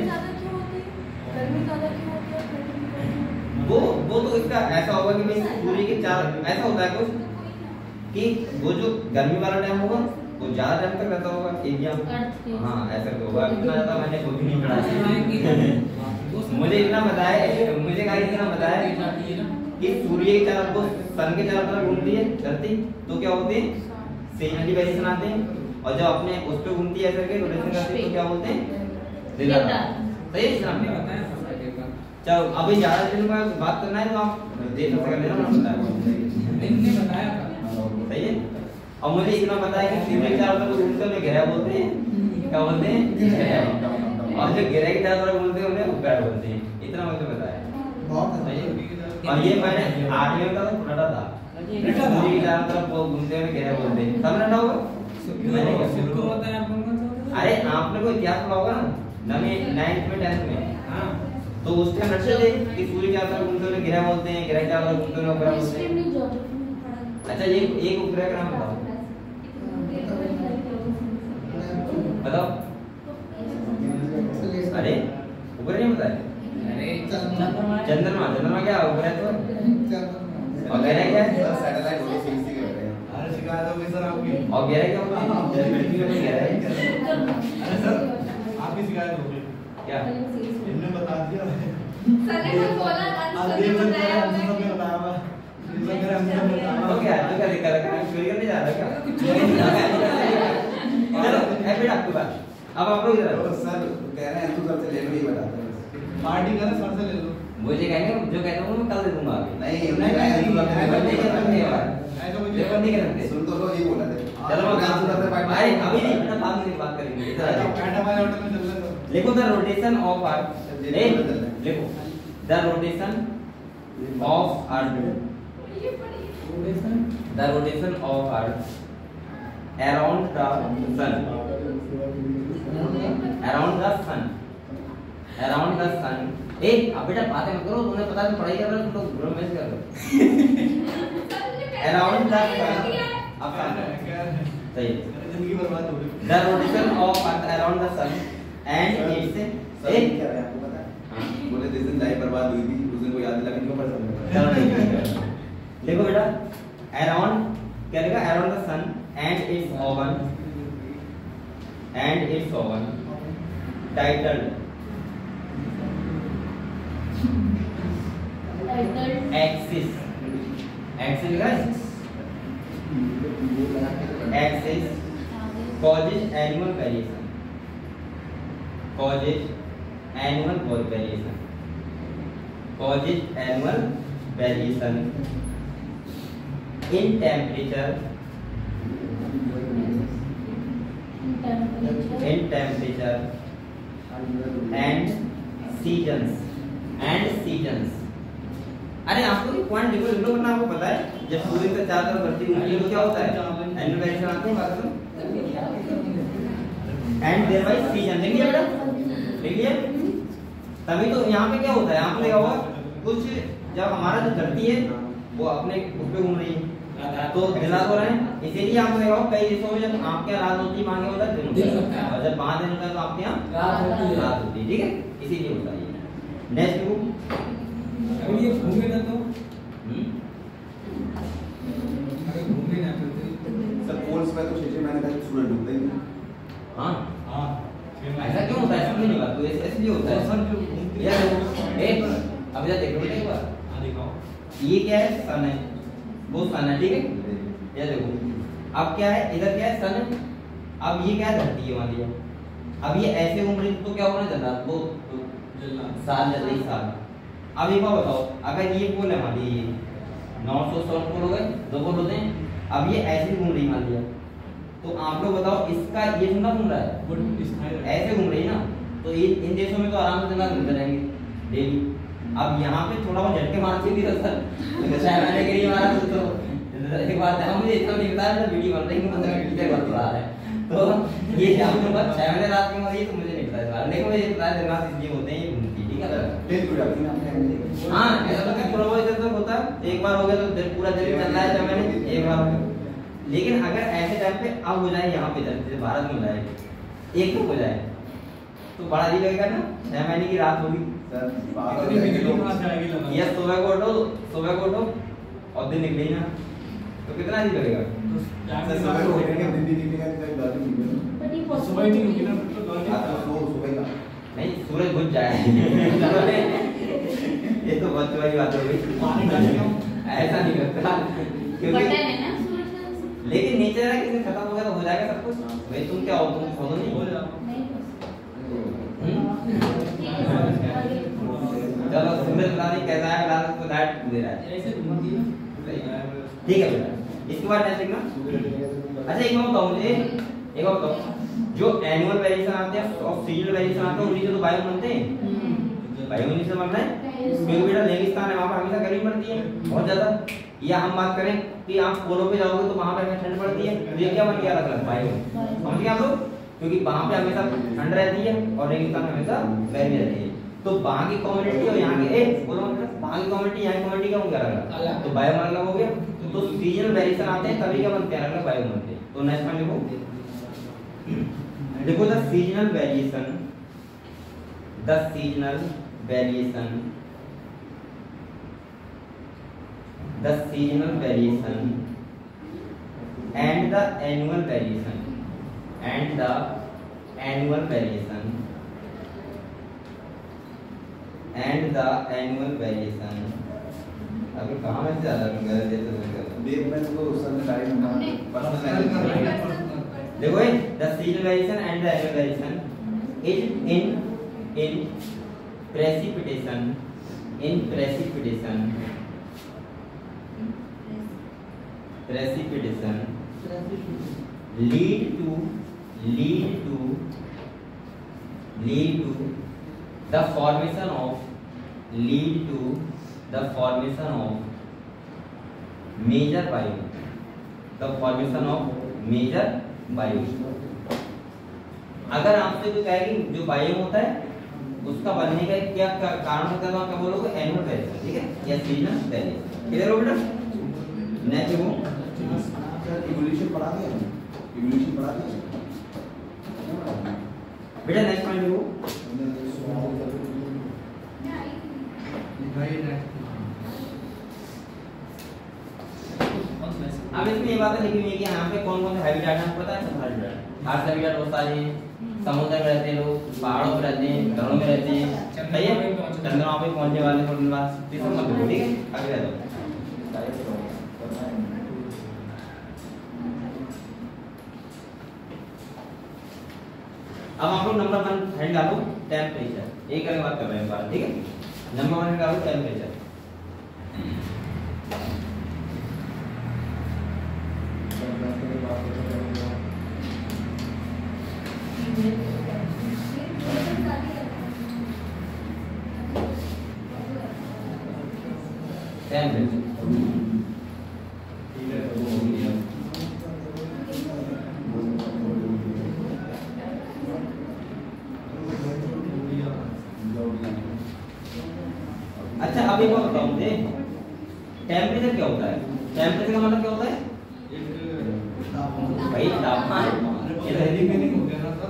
S1: वो तो इसका ऐसा होगा कि भाई सूर्य के चार ऐसा होता है कुछ कि वो जो गर्मी वाला टाइम होगा वो ज्यादा टाइम तक रहता होगा एरिया। हाँ ऐसा तो होगा, इतना ज्यादा मैंने खुद भी नहीं पढ़ा है। मुझे इतना बताया, मुझे कहा इतना बताया कि सूर्य के चारों को सन के चारों तरफ घूमती है धरती, तो क्या होती है सीजनली वेरिएशन आते हैं। और जब अपने उस पे घूमती है ऐसे करके रोटेशन करती है तो क्या बोलते हैं, दिन रात। सही है इसका आपने बताया। चलो अभी ज्यादा दिन का बात करना है तो आप देख कर लेना, मैं बताया
S4: इनने बताया था।
S1: सही है। और मुझे इतना पता है कि सूर्य के चारों तरफ घूमते हैं घेरा बोलते हैं, क्या बोलते हैं, और जो घेरे के चारों तरफ घूमते हैं उन्हें उपग्रह बोलते हैं। इतना मुझे पता है। सही है। और ये मैंने 8वें का तो रटा था, सूर्य के चारों तरफ वो घूमते हुए घेरा बोलते हैं, सब रटा होगा।
S4: शुक्र होता है अपन कौन सा होता है?
S1: अरे आपने को इतिहास पढ़ा होगा ना, 9th में 10th में,
S4: हाँ
S1: तो उस टाइम रटते थे कि सूर्य के चारों तरफ घूमते हुए घेरा बोलते हैं, घेरा के चारों तरफ घूमते हुए उपग्रह बोलते हैं। अच्छा ये एक उपग्रह का नाम बताओ, बताओ। अरे उपग्रह नहीं बताया,
S4: अरे
S1: चंद्रमा, चंद्रमा क्या उपग्रह तो, और घेरा क्या है,
S3: सैटेलाइट होती है, सीरीज की कर रहे हैं।
S5: अरे शिकायत हो गई सर आपकी।
S1: और घेरा क्या होता है, पृथ्वी में घेरा है
S5: अरे सर आपकी शिकायत हो गई।
S1: क्या,
S5: इनने बता दिया।
S6: सर ने कुछ बोला,
S5: आप देख सकते हैं, हमने सबने बताया हुआ। ये सब मेरे हमने बताया
S1: तो
S5: हुआ।
S1: क्या दिक्कत है, चोरी करने जा रहा है क्या? चलो ऐ बेटा आपकी बात, अब आप लोग इधर आओ।
S3: तो सर कह रहे हैं तू सबसे ले लो, ये बताते हैं।
S5: पार्टी करे सर से ले लो।
S1: मुझे कहेंगे जो कहता हूँ मैं कल दे दूंगा आगे।
S3: नहीं उन्होंने कहा है तू सबसे ले लो,
S1: नहीं कर सकते यार,
S5: ऐसा कुछ
S1: पेपर नहीं कर सकते।
S3: सुन तो लो, ये बोला थे।
S1: चलो मैं
S3: काम से करते पार्टी।
S1: अरे अभी नहीं बेटा, बाद में बात करेंगे। इधर आ जाओ।
S5: कैंटा वाले होटल में चल रहे हो।
S1: लिखो द रोटेशन ऑफ अर्थ, लिखो the rotation of earth, the rotation of earth around the sun, around the sun, around the sun. ए अब बेटा बातें मत करो, तुम्हें पता है तो पढ़ाई कर रहे हो, तुम लोग ग्रुप में कर रहे हो। अराउंड द सन, अब सही
S5: जिंदगी बर्बाद हो गई।
S1: The rotation of earth around the sun and its
S3: sir ये क्या है आपको पता है? बोले जिस दिन लाइफ बर्बाद हुई थी उस दिन को याद दिला के क्यों पढ़ सकते
S1: चलो ठीक है। देखो बेटा अराउंड क्या लिखा, around the sun and its own tilted axis, axis लिखा है, axis causes annual variation, causes annual variation, causes annual variation in temperature and seasons. अरे आपको पॉइंट लिखो वरना आपको पता है जब सूर्य का चारों तरफ धरती घूमती है तो क्या होता है, एनुअल वेरिएशन आते हैं। बात करो एंड देयर बाय सीजन, लिख लिया बेटा, लिख लिया। तभी तो यहाँ पे क्या होता है, आपने देखा होगा कुछ जब हमारा जो धरती है वो अपने उस पे घूम रही है तो दिन रात हो रहे हैं, इसीलिए आपने देखा होगा कई देशों में जब आपके यहाँ रात होती है वहाँ क्या होता है दिन होता है, और जब वहाँ दिन होता है तो आपके यहाँ रात होती है। ठीक है, इसीलिए होता है। नेक्स्ट बुक
S4: अभी ये घूमे ना तो अरे घूमे ना तो
S3: सर पोल्स में तो 6 महीने तक सूरज डूबता ही नहीं।
S1: हाँ हाँ, ऐसा क्यों होता है, समझ नहीं बात तो ऐसे भी होता है सर। यार एक अभी जरा देखो बेटा एक बार,
S4: हां दिखाओ।
S1: ये क्या है, सन है, वो सन है। ठीक है, ये देखो अब क्या है, इधर क्या है, सन है। अब ये क्या है, धरती है मान लिया। अब ये ऐसे घूम रही तो क्या होना चल रहा, वो साल चल रही साल। अब एक बार बताओ, अगर ये पोल है मान लीजिए नॉर्थ और साउथ पोल हो गए, दो पोल होते हैं। अब ये ऐसे घूम रही मान लिया, तो आप लोग बताओ इसका ये ठंडा घूम रहा है, ऐसे घूम रही है ना, तो इन देशों में तो आराम से ठंडा घूमते रहेंगे डेली। अब यहाँ पे थोड़ा बहुत झटके मारती थी सर, 6 महीने के लिए मारा तो एक बात है, मुझे इतना नहीं पता है, वीडियो बन रही है मतलब वीडियो बन रहा है तो ये आपके पास 6 महीने रात में हो रही है तो मुझे नहीं पता है, लेकिन मुझे पता है दिन रात इसलिए होते हैं ये घूमती। ठीक है, हाँ ऐसा तो थोड़ा बहुत इधर होता है, एक बार हो गया तो पूरा दिन चल रहा है 6 महीने, एक बार हो गया। लेकिन अगर ऐसे टाइम पे अब हो जाए यहाँ पे जैसे भारत में हो जाए एक तो हो जाए तो बड़ा अजीब लगेगा ना, 6 महीने की रात होगी। ये सुबह को उठो और दिन निकले ही ना, तो कितना अजीब लगेगा। नहीं सूरज बुझ जाए ये तो बहुत बड़ी बात हो गई, ऐसा नहीं लगता क्योंकि लेकिन नेचर है, किसी खत्म हो गया तो हो जाएगा सब कुछ। भाई तुम क्या हो, तुम खोदो नहीं हो जाओ। चलो सूरज बता नहीं कैसा है, रात को लाइट दे रहा है, ठीक है बेटा। इसके बाद नेक्स्ट देखना। अच्छा एक बात बताओ मुझे, एक बात बताओ, जो एनुअल वेरिएशन आते हैं और सीजनल वेरिएशन आते हैं उन्हीं से तो बायो बनते हैं, बायो उन्हीं से बनता है क्योंकि बेटा रेगिस्तान है वहाँ पर हमेशा गर्मी पड़ती है बहुत ज्यादा। या हम बात करें कि आप पोलो पे जाओगे तो वहाँ पे हमेशा ठंड पड़ती है, तो ये क्या बन गया अलग अलग बायो, समझ गए आप लोग, क्योंकि वहाँ पे हमेशा ठंड रहती है और रेगिस्तान में हमेशा गर्मी रहती है। तो वहाँ की कम्युनिटी और यहाँ के बोलो वहाँ की कम्युनिटी यहाँ की कम्युनिटी का क्या अलग, तो बायो अलग हो गया। तो सीजनल वेरिएशन आते हैं तभी क्या बनते हैं, अलग बायो बनते हैं। तो नेक्स्ट पॉइंट देखो, the seasonal variation and the annual variation अभी कहाँ में ज़्यादा देखो the seasonal variation and the annual variation is in precipitation lead to the formation of major bio। अगर आपसे कोई कहे कि जो बायो होता है उसका बनने का क्या कारण होता है तो आप क्या बोलोगे, एनुअल वेरिएशन, ठीक है, या सीजनल वेरिएशन। क्लियर हो बेटा। नेक्स्ट देखो,
S3: इवोल्यूशन पढ़ा दिया
S1: बेटा। नेक्स्ट पॉइंट देखो, अब इसमें ये बात लिखी हुई है कि यहाँ पे कौन कौन से हैबिटेट हैं, पता है? हार्ट हैबिटेट बहुत सारे हैं, समुद्र में रहते हैं लोग, पहाड़ों पे रहते हैं, घरों में रहते हैं, सही है, चंद्रमा पे पहुंचने वाले को ठीक है, आगे रह दो। अब आप लोग नंबर 1 हेड डालो, टेम्परेचर, एक करके बात कर रहे हैं बार, ठीक है। नंबर 1 हेड डालो टेम्परेचर। टेम्परेचर। अच्छा अब एक बात बताओ मुझे, टेम्परेचर क्या होता है? टेम्परेचर का मतलब क्या होता है भाई? तापमान।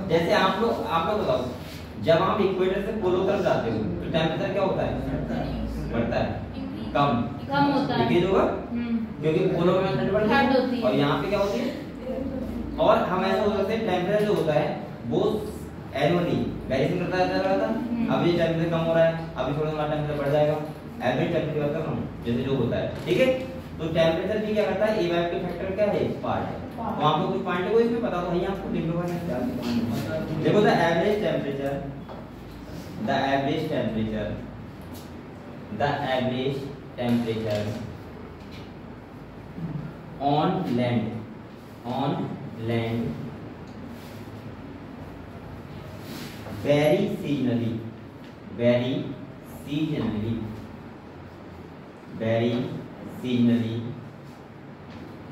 S1: जैसे आप लोग बताओ, जब आप इक्वेटर से पोलो तरफ जाते हो तो टेम्परेचर क्या होता है? बढ़ता है, कम
S2: होता है,
S1: डिक्रीज होगा, क्योंकि पोलो में ठंड बढ़ती है और यहाँ पे क्या होती है। और हम ऐसा हो सकते हैं, टेम्परेचर जो होता है वो एनुअली वेरिएशन करता रहता है। अभी टेम्परेचर कम हो रहा है, अभी थोड़ा थोड़ा टेम्परेचर बढ़ जाएगा, एवरेज टेम्परेचर का कम जैसे जो होता है, ठीक है। तो टेम्परेचर भी क्या करता है, ए वाइब के फैक्टर क्या है, पार्ट है। तो आपको कुछ पॉइंट को इसमें पता तो है, आपको लिख लो। देखो the average temperature on land very seasonally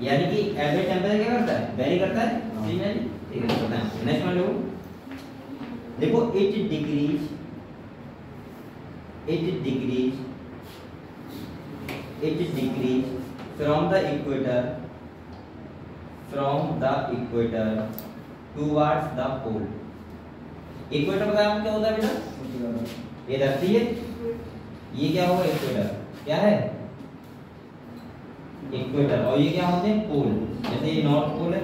S1: यानी कि एवरेज टेम्परेचर क्या करता है, वेरी करता है सीजनली, ठीक है। पता है। नेक्स्ट वन देखो, it decrease from the equator towards the pole. Equator पता है आपको क्या होता है बेटा? ये धरती है, ये क्या होगा, इक्वेटर क्या है, इक्वेटर। और ये क्या होते हैं, पोल। जैसे ये नॉर्थ पोल है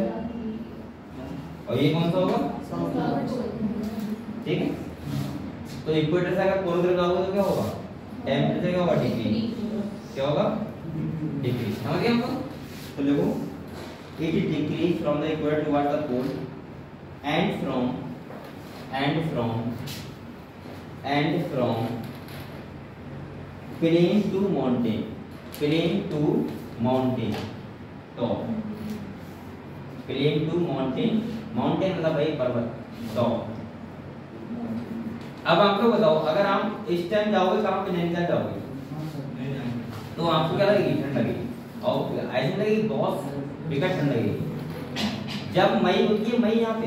S1: और ये कौन सा होगा, ठीक है। तो इक्वेटर से अगर पोल तरफ जाओगे तो क्या होगा, टेम्परेचर क्या होगा, डिक्रीज। क्या होगा, डिक्रीज। समझ गए हमको? तो देखो, it decrease from the equator towards the pole and from plain to mountain top। plain to mountain मतलब भाई पर्वत, top। अब आप लोग बताओ, अगर आप इस टाइम जाओगे कहाँ पे, नैनीताल जाओगे तो आपको क्या लगेगी, ठंड लगेगी, और ऐसी लगेगी बहुत बेकार ठंड लगेगी। जब मई होती है, मई यहाँ पे